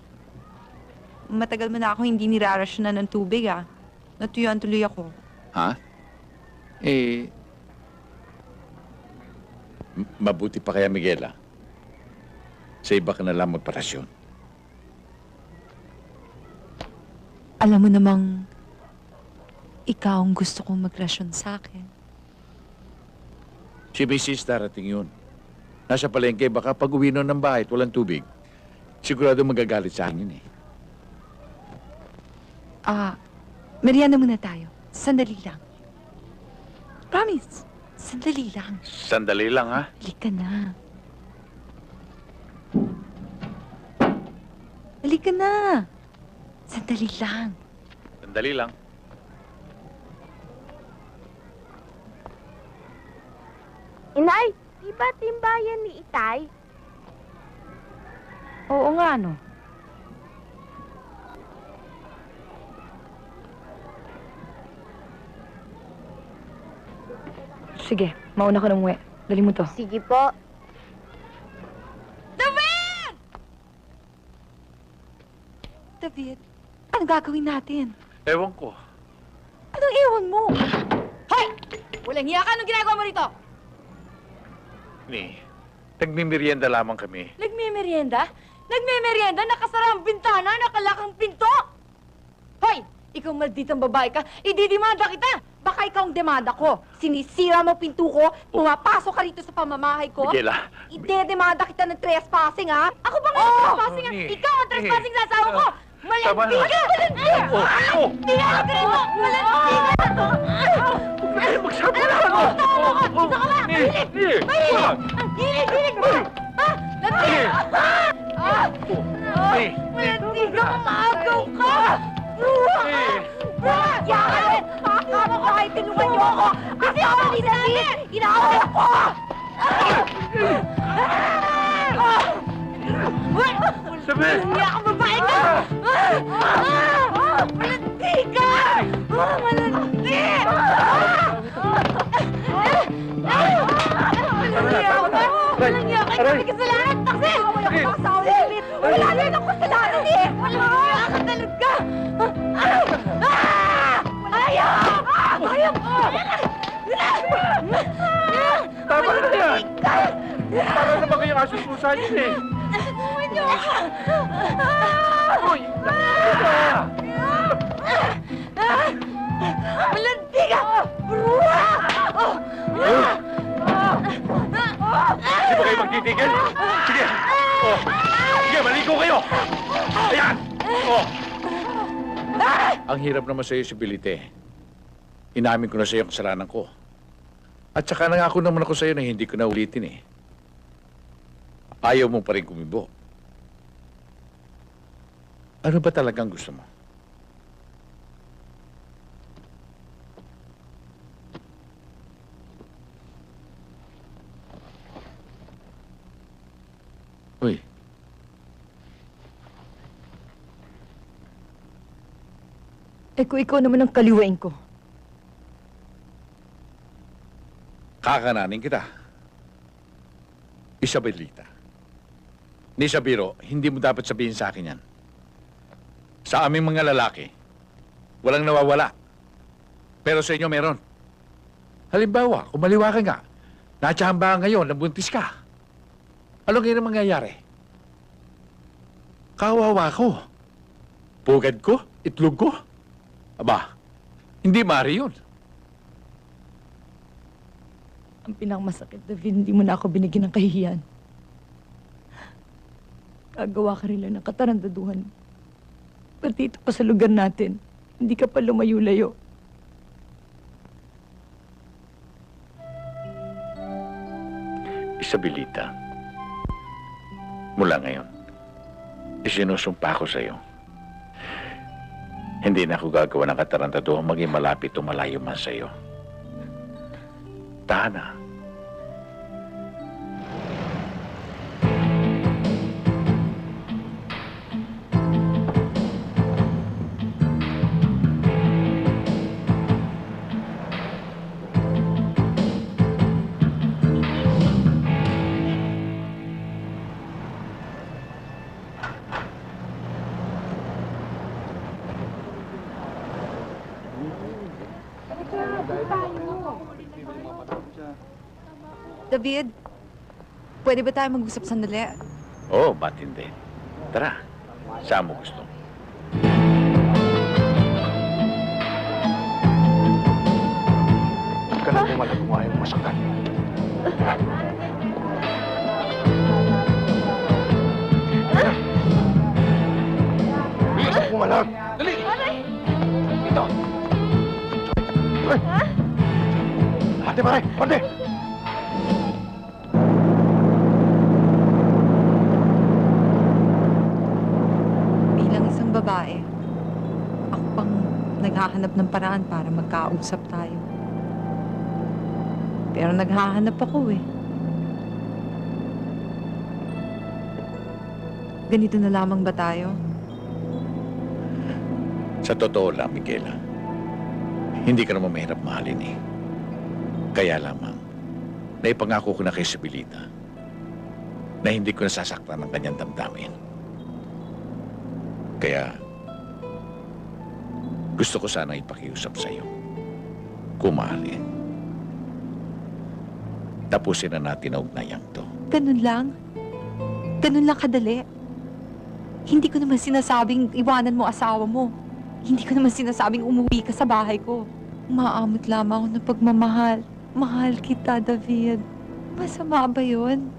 Matagal mo na ako hindi nirarasyonan ng tubig, ah. Natuyuan tuloy ako. Ha? Mabuti pa kaya, Miguel, ah. Sa iba ka na lang magparasyon. Alam mo namang ikaw ang gusto kong magrasyon sa akin. Si Mrs. darating yun. Nasa palengke, baka pag uwi nun ng bahay at walang tubig, sigurado magagalit sa akin eh. Merienda muna tayo. Sandali lang. Promise. Sandali lang. Sandali lang, ha? Halika na. Halika na. Sandali lang. Sandali lang. Inay, di ba timbayan ni Itay? Oo nga, no. Sige, mauna ka ng uwi. Dali mo to. Sige po. David, ano gagawin natin? Ewan ko. Anong ewan mo? Hoy! Walang hiya ka! Anong ginagawa mo rito? Ni, nagmimerienda lamang kami. Nagme-merienda? Nagme-merienda? Nakasara ang bintana? Nakalakang pinto? Hoy! Ikaw malditang babae ka, ididimanda kita! Baka ikaw ang demanda ko. Sinisira mo pinto ko, pumapasok ka rito sa pamamahay ko. Miguela. Idedemanda kita ng trespassing, ha? Ako ba nga trespassing, ha? Ikaw ang trespassing sa asawa ko! Malandi ka! Malandi! Malandi ka! Malandi ka! Magsabi na ako! Dito ka ba? Mahilig! Mahilig! Hilig mo! Landi! Malandi ka! Maagaw ka! Yakan! Makakama ko kahit tinungan niyo ako! Kasi ako ni David! Inaaway ako! Sabi! Hindi ako babae ka! Malandi ka! Malandi! Malandi ako ba? Malandi ako! Hindi kasalanan! Taksi! Wala ko kasawa ni David! Wala na yun ang kasalanan eh! Malandi ka talaga! Ayaw! Ayaw! Tama na yan! Para naman kayong asususan yun eh! Umanyo ka! Uy! Malandi ka! Bruha! Hindi ba kayo magtitigil? Sige! Oh! Sige, maligo kayo! Ayan! Oh! Ang hirap naman sa'yo si Bilite. Inamin ko na sa'yo ang kasalanan ko. At saka nangako naman ako sa'yo na hindi ko na ulitin eh. Ayaw mo pa rin kumibo. Ano ba talagang gusto mo? Uy. Kung ikaw naman ang kaliwain ko. Kakananin kita. Isabelita. Ni Sabiro, hindi mo dapat sabihin sa akin yan. Sa aming mga lalaki, walang nawawala. Pero sa inyo meron. Halimbawa, kung maliwa ka nga, natsamba ngayon, nabuntis ka. Ano ngayon ang mangyayari? Kawawa ko. Pugad ko? Itlog ko? Aba, hindi maaari yun. Ang pinakamasakit, David, hindi mo na ako binigyan ng kahihiyan. Gagawa ka rin lang ng katarantaduhan. Pati ito pa sa lugar natin, hindi ka pa lumayo-layo. Isabelita, mula ngayon, isinusumpa ko sa iyo. Hindi na ako gagawa ng katarantaduhan maging malapit o malayo man sa iyo. Tahan na. David, pwede ba tayo mag-usap sandali? Oo, ba't hindi? Tara, saan mo gusto? Huwag ka na bumalag kung ayaw masaktan. Bilis na bumalag! Dali! Dito! Ate, pare! Pande! Babae. Ako pang naghahanap ng paraan para magkausap tayo. Pero naghahanap ako eh. Ganito na lamang ba tayo? Sa totoo lang, Miguela, hindi ka naman mahirap mahalin eh. Kaya lamang, naipangako ko na kay Isabelita na hindi ko nasasaktan ng kanyang damdamin. Kaya, gusto ko sana ipakiusap sa iyo. Kung maaari. Tapusin na natin ang ugnayang to. Ganun lang? Ganun lang kadali? Hindi ko naman sinasabing iwanan mo asawa mo. Hindi ko naman sinasabing umuwi ka sa bahay ko. Maamot lamang ako ng pagmamahal. Mahal kita, David. Masama ba yun?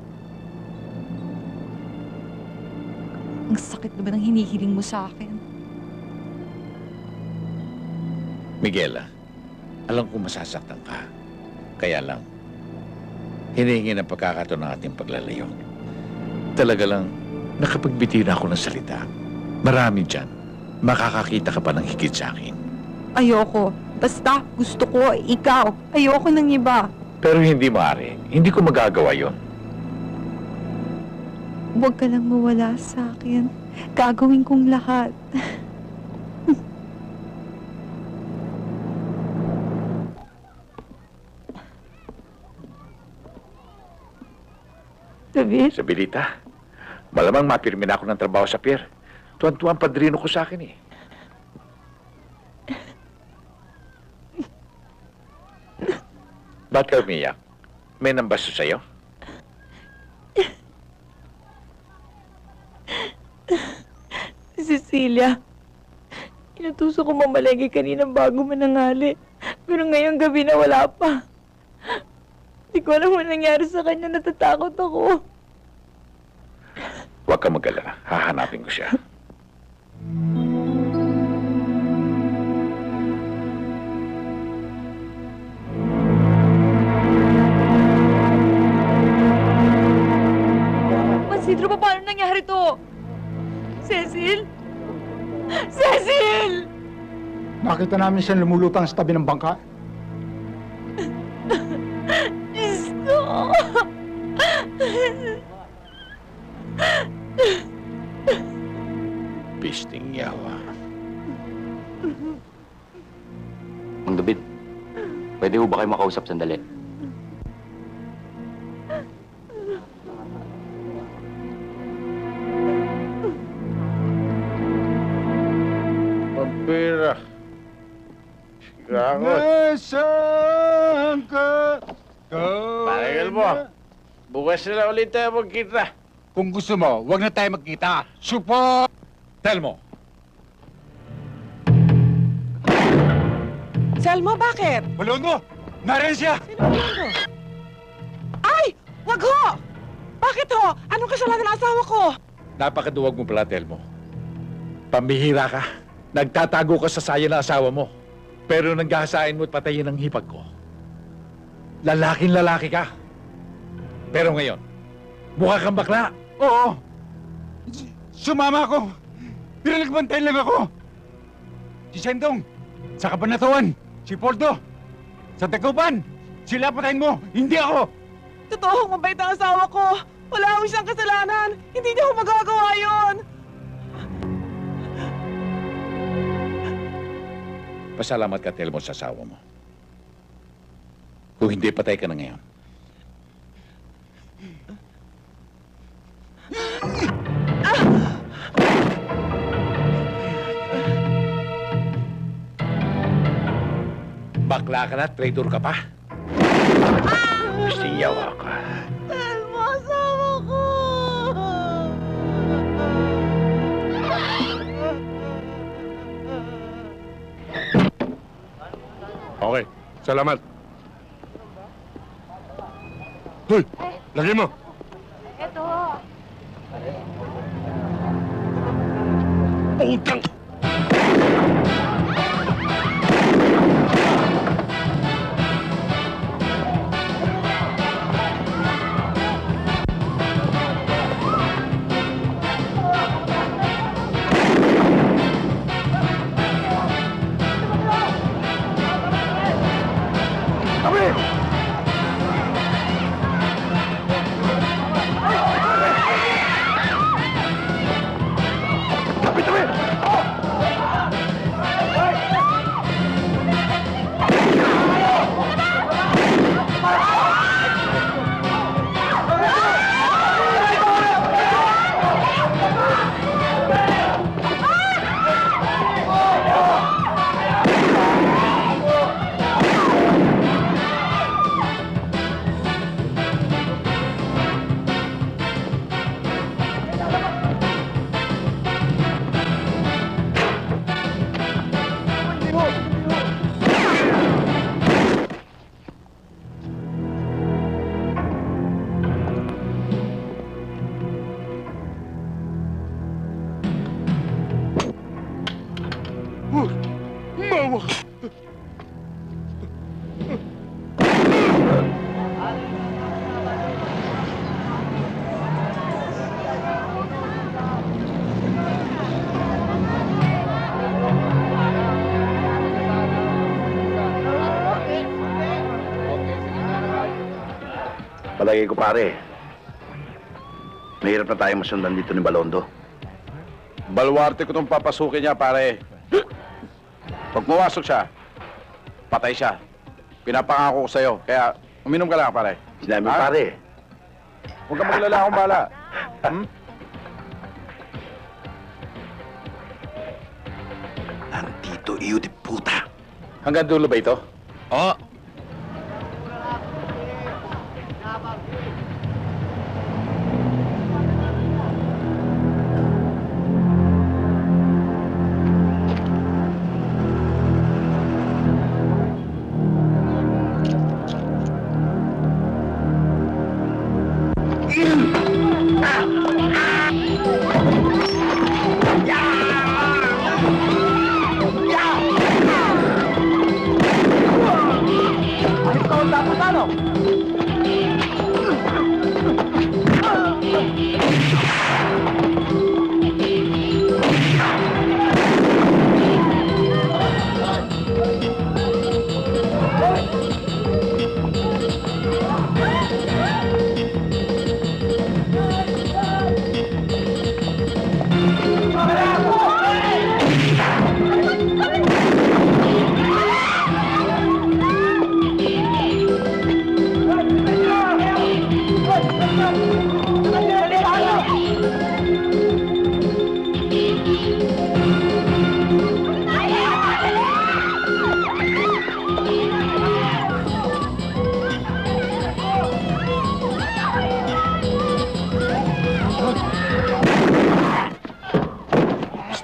Ang sakit naman ang hinihiling mo sa akin. Miguela, alam ko masasaktan ka. Kaya lang, hinihingi ng pagkakataon ng ating paglalayo. Talaga lang, nakapagbiti na ako ng salita. Marami dyan. Makakakita ka pa ng higit sa akin. Ayoko. Basta, gusto ko, ikaw. Ayoko ng iba. Pero hindi maaari. Hindi ko magagawa yon. Huwag ka lang mawala sa akin. Gagawin kong lahat. David? Isabelita, malamang mapirmi na ako ng trabaho sa pier. Tuwan-tuwan padrino ko sa akin eh. Ba't ka umiyak? May nambasto sa'yo? Si Cecilia. Inutuso ko mamalagi kaninang bago manangali. Pero ngayong gabi na wala pa. Hindi ko alam ang nangyari sa kanya. Natatakot ako. Huwag kang mag-alala. Hahanapin ko siya. Isidro, paano nangyari to? Cecil? Cecil! Nakita namin siyang lumulutang sa tabi ng bangka. Diyos ko! Pisting yawa. Mang David, pwede ho ba kayo makausap sandali? Pampira. Sigagot. Nasaan ka? Panagal mo. Bukas na lang ulit tayo magkita. Kung gusto mo, huwag na tayo magkita. Support! Telmo, Selmo, bakit? Balondo! Nariyan siya! Ay! Wag ho! Bakit ho? Anong kasalanan ng asawa ko? napakaduwag mo pala, Telmo. Pambihira ka. Nagtatago ka sa saya ng asawa mo. Pero nanggahasain mo at patayin ang hipag ko. Lalaking lalaki ka. Pero ngayon, mukha kang bakla. Oo! Sumama ako! Pero nagbantay lang ako! Si Sendong, sa Kabanatuan, si Poldo, sa Taguban, sila patayin mo, hindi ako! Totoong mabait ang asawa ko. Wala akong siyang kasalanan. Hindi niya ako magagawa yun. Pasalamat ka, Telmo, sa asawa mo. Kung hindi, patay ka na ngayon. Bakla ka na, traitor ka pa. Siyawa ka. Telmo, asawa ko! Okay, salamat. Hoy, lagay mo. Eto. Utang! Mawa ka. Palagay ko pare, mahirap na tayo masundan dito ni Balondo. Baluarte ko itong papasukin niya, pare. Pag pumasok siya, patay siya. Pinapangako ko sa'yo, kaya uminom ka lang, pare. Sinabi pare. Huwag kang maglala, akong bala. Nandito iyo di puta. Hanggang dulo ba ito? Oo.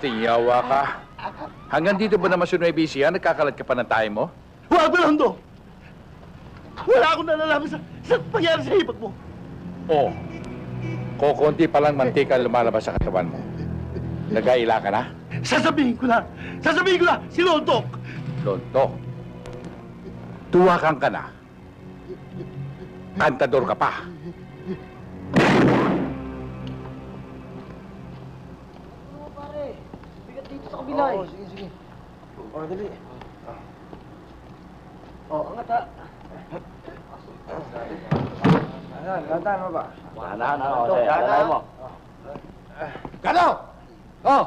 Konting yawa ka. Hanggang dito ba naman sa Nueva Ecija, nagkakalat ka pa ng tayo mo? Huwag, Balondo! Wala akong nalalaman sa pangyari sa hipag mo. Oo. Kukunti pa lang mantika ang lumalabas sa katawan mo. Nagaila ka na? Sasabihin ko na! Sasabihin ko na! Si Lontok! Lontok. Tuwakan ka na. Kantador ka pa. Sa kabila eh. Sige, sige. O, dali. O, angat ha. Ayan, lantahan mo ba? Lantahan mo. Gano! Oh!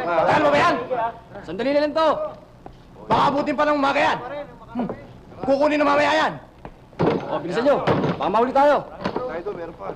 Lantahan mo ba yan? Sandali na lang to. Baka abutin pa ng umaga yan. Kukunin na mamaya yan. O, bilisan nyo. Baka mahuli tayo. Tayo to, meron pa.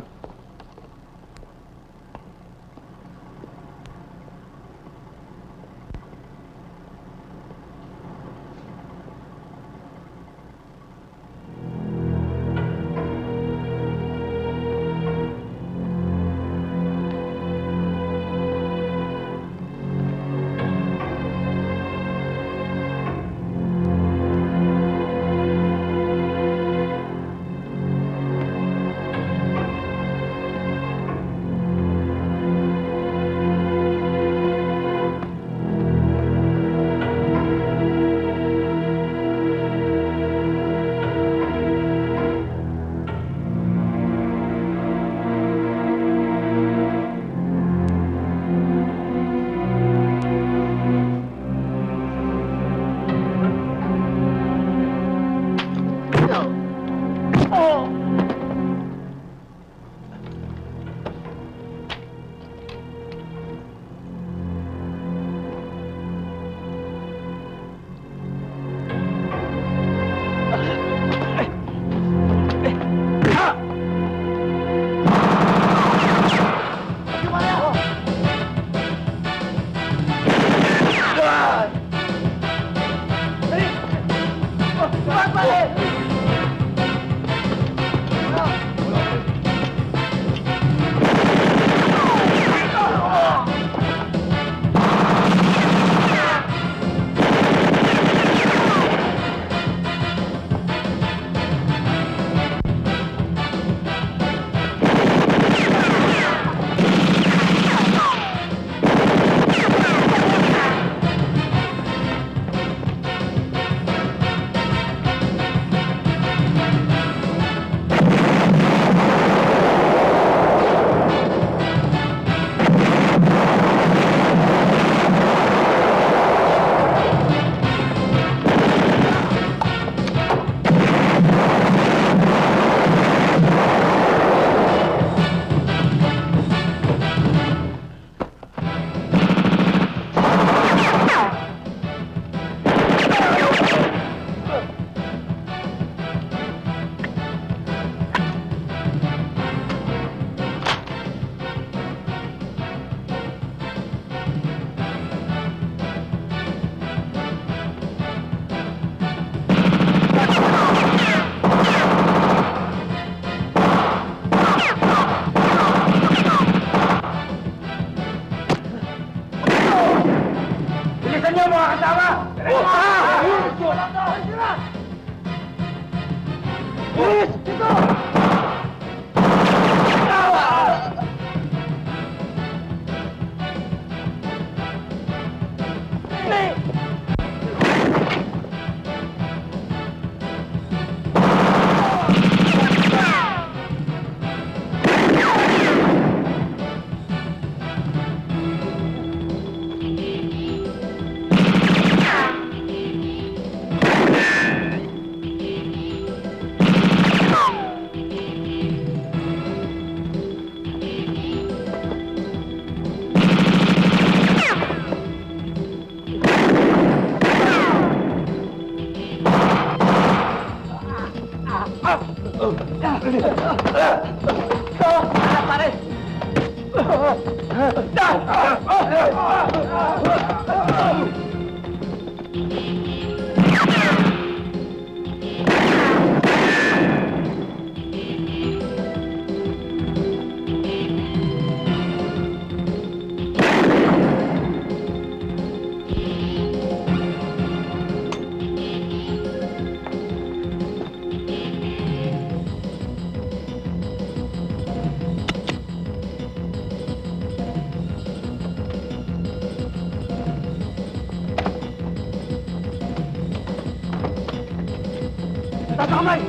kamay!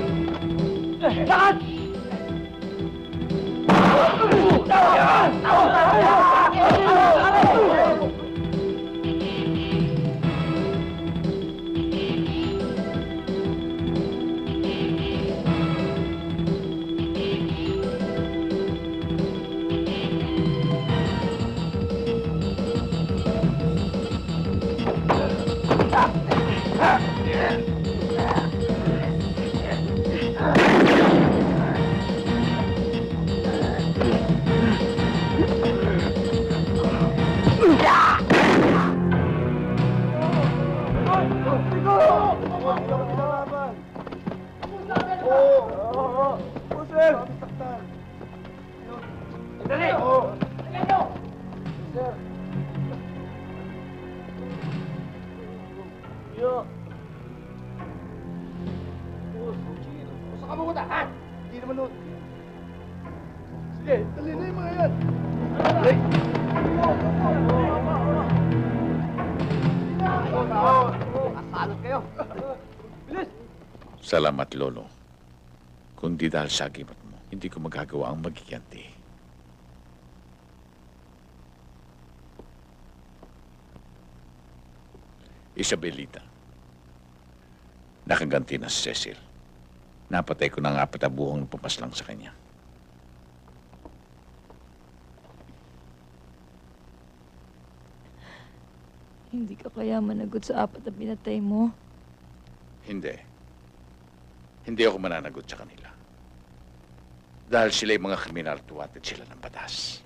Lakad! Salamat, Lolo. Kundi dahil sa agimat mo, hindi ko magagawa ang magiganti. Isabelita, nakaganti na si Cecil. Napatay ko ng 4 na buhong pumaslang sa kanya. Hindi ka kaya managot sa 4 na pinatay mo? Hindi. Hindi ako mananagot sa kanila. Dahil sila'y mga kriminal, tuwatid sila ng batas.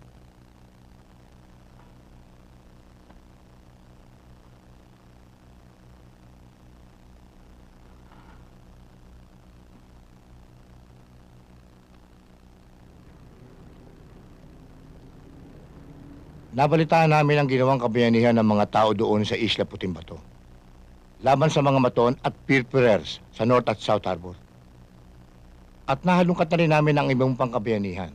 Nabalitaan namin ang ginawang kabayanihan ng mga tao doon sa Isla Puting Bato. Laban sa mga maton at pilferers sa North at South Harbor. At nahalungkat na rin namin ang ibang pangkabayanihan,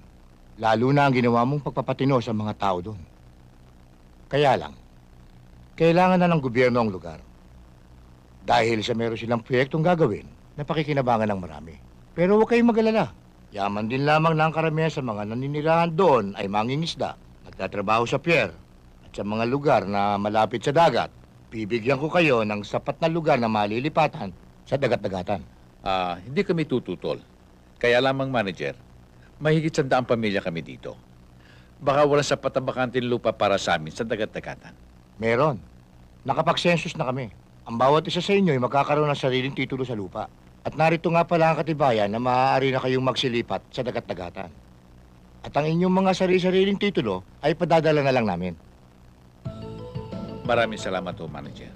lalo na ang ginawa mong pagpapatino sa mga tao doon. Kaya lang, kailangan na ng gobyerno ang lugar. Dahil sa meron silang proyektong gagawin na pakikinabangan ng marami. Pero huwag kayong mag-alala. Yaman din lamang na ang karamihan sa mga naninirahan doon ay mangingisda, nagtatrabaho sa pier, at sa mga lugar na malapit sa dagat. Bibigyan ko kayo ng sapat na lugar na malilipatan sa dagat-dagatan. Hindi kami tututol. Kaya lamang, manager, mahigit 100 pamilya kami dito. Baka wala sapat na bakanting lupa para sa amin sa dagat-dagatan. Meron. Nakapag-census na kami. Ang bawat isa sa inyo ay magkakaroon ng sariling titulo sa lupa. At narito nga pala ang katibayan na maaari na kayong magsilipat sa dagat-dagatan. At ang inyong mga sarili-sariling titulo ay padadala na lang namin. Maraming salamat po, manager.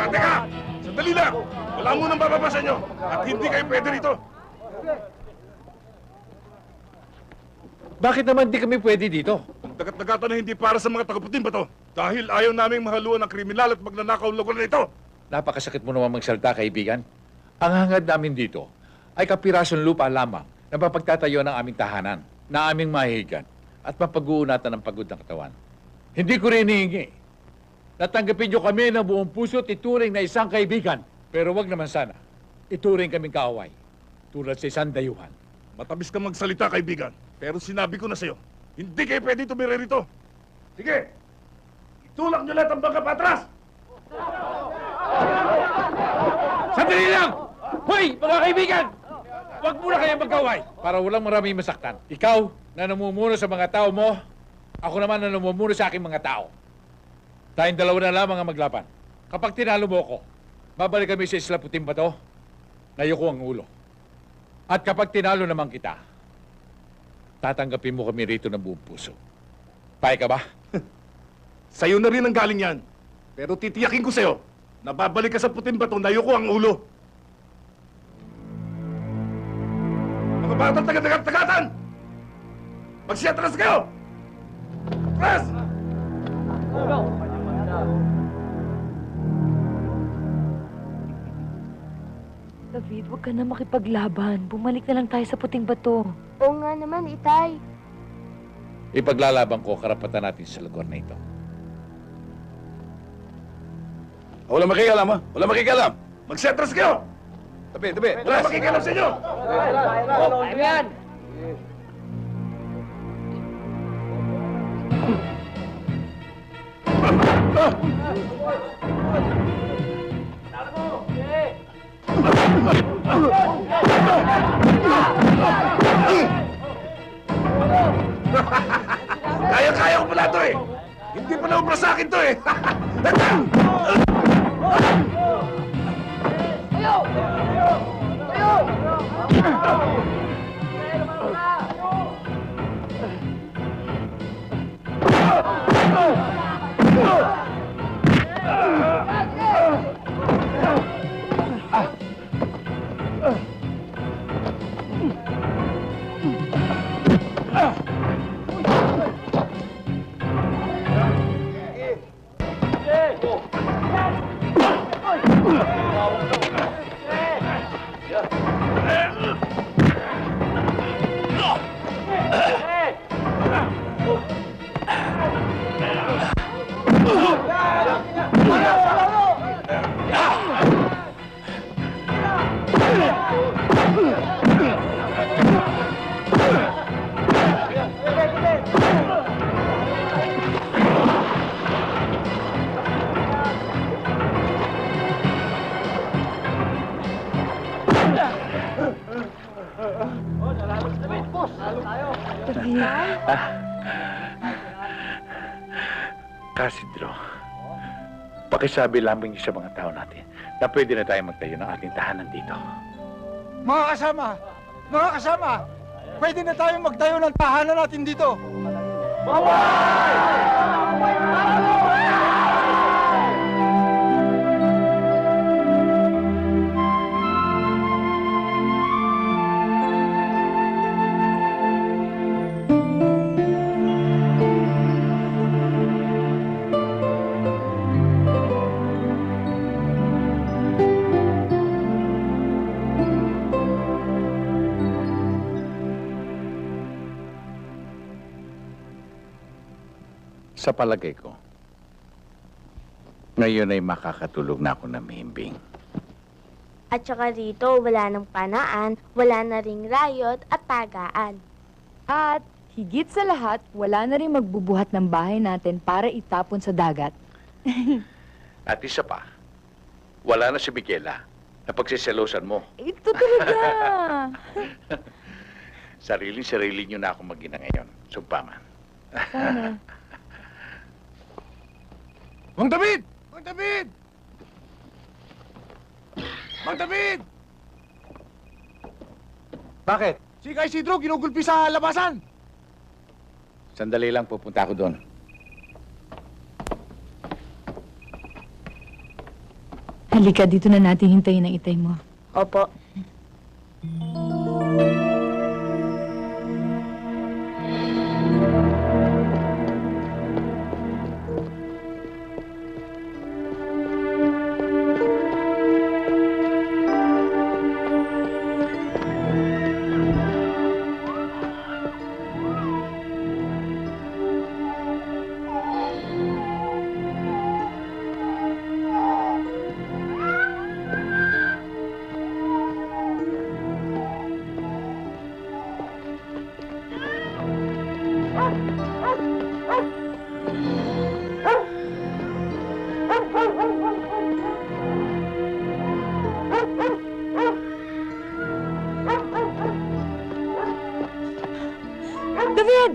Teka! Sandali lang! Wala mo nang bababa sa inyo at hindi kayo pwede rito. Bakit naman di kami pwede dito? Ang dagat-dagatan na hindi para sa mga taga-Puting Bato dahil ayaw naming mahaluan ng kriminal at magnanakaw lugar na ito. Napakasakit mo naman magsalita, kaibigan. Ang hangad namin dito ay kapirasong lupa lamang na mapagtatayo ng aming tahanan, na aming mahihigan at mapag-uunatan ng pagod ng katawan. Hindi ko rin hihingi. Natanggapin niyo kami ng buong puso at ituring na isang kaibigan. Pero wag naman sana, ituring kaming kaaway, tulad sa isang dayuhan. Matamis ka magsalita, kaibigan. Pero sinabi ko na sa'yo, hindi kayo pwede tumira rito. Sige, itulak niyo lahat ang bangka patras! Sandali lang! Hoy, mga kaibigan! Huwag muna kayo magkaway para walang maraming masaktan. Ikaw na namumuno sa mga tao mo, ako naman na namumuno sa aking mga tao. Tayong dalawa na lamang ang maglaban. Kapag tinalo mo ko, babalik kami sa Isla Puting Bato Nayuko ang ulo. At kapag tinalo naman kita, tatanggapin mo kami rito ng buong puso. Payag ka ba? Sa'yo na rin ang galing yan. Pero titiyakin ko sa'yo, na babalik ka sa puting bato, nayuko ang ulo. Mga batang taga-tagatan! Magsiyatras kayo! Atras! David, huwag ka na makipaglaban. Bumalik na lang tayo sa puting bato. Oo nga naman, Itay. Ipaglalaban ko karapatan natin sa lugar na ito. Wala makikialam, ha? Wala makikialam! Magsiyatras kayo! Tabi! Wala makikialam sa inyo! Ayan! Kaya-kaya ko pala ito eh! Hindi pa naubra sa akin to eh! Casidro, pakisabi lamang niyo sa mga tao natin na pwede na tayo magtayo ng ating tahanan dito. Mga kasama, pwede na tayong magtayo ng tahanan natin dito. Sa palagay ko, ngayon ay makakatulog na ako na mahimbing. At saka rito, wala nang panaan, wala na ring rayot at tagaan. At higit sa lahat, wala na rin magbubuhat ng bahay natin para itapon sa dagat. At isa pa, wala na si Michaela na pagsiselosan mo. Ito talaga! Sarili niyo na ako mag-ina ngayon. Sumpaman. Sana. Mang David! Mang David! Mang David! Bakit? Si Kay Isidro ginugulpi sa labasan. Sandali lang, pupunta ako doon. Halika, dito na natin hintayin ang itay mo. Opo. David!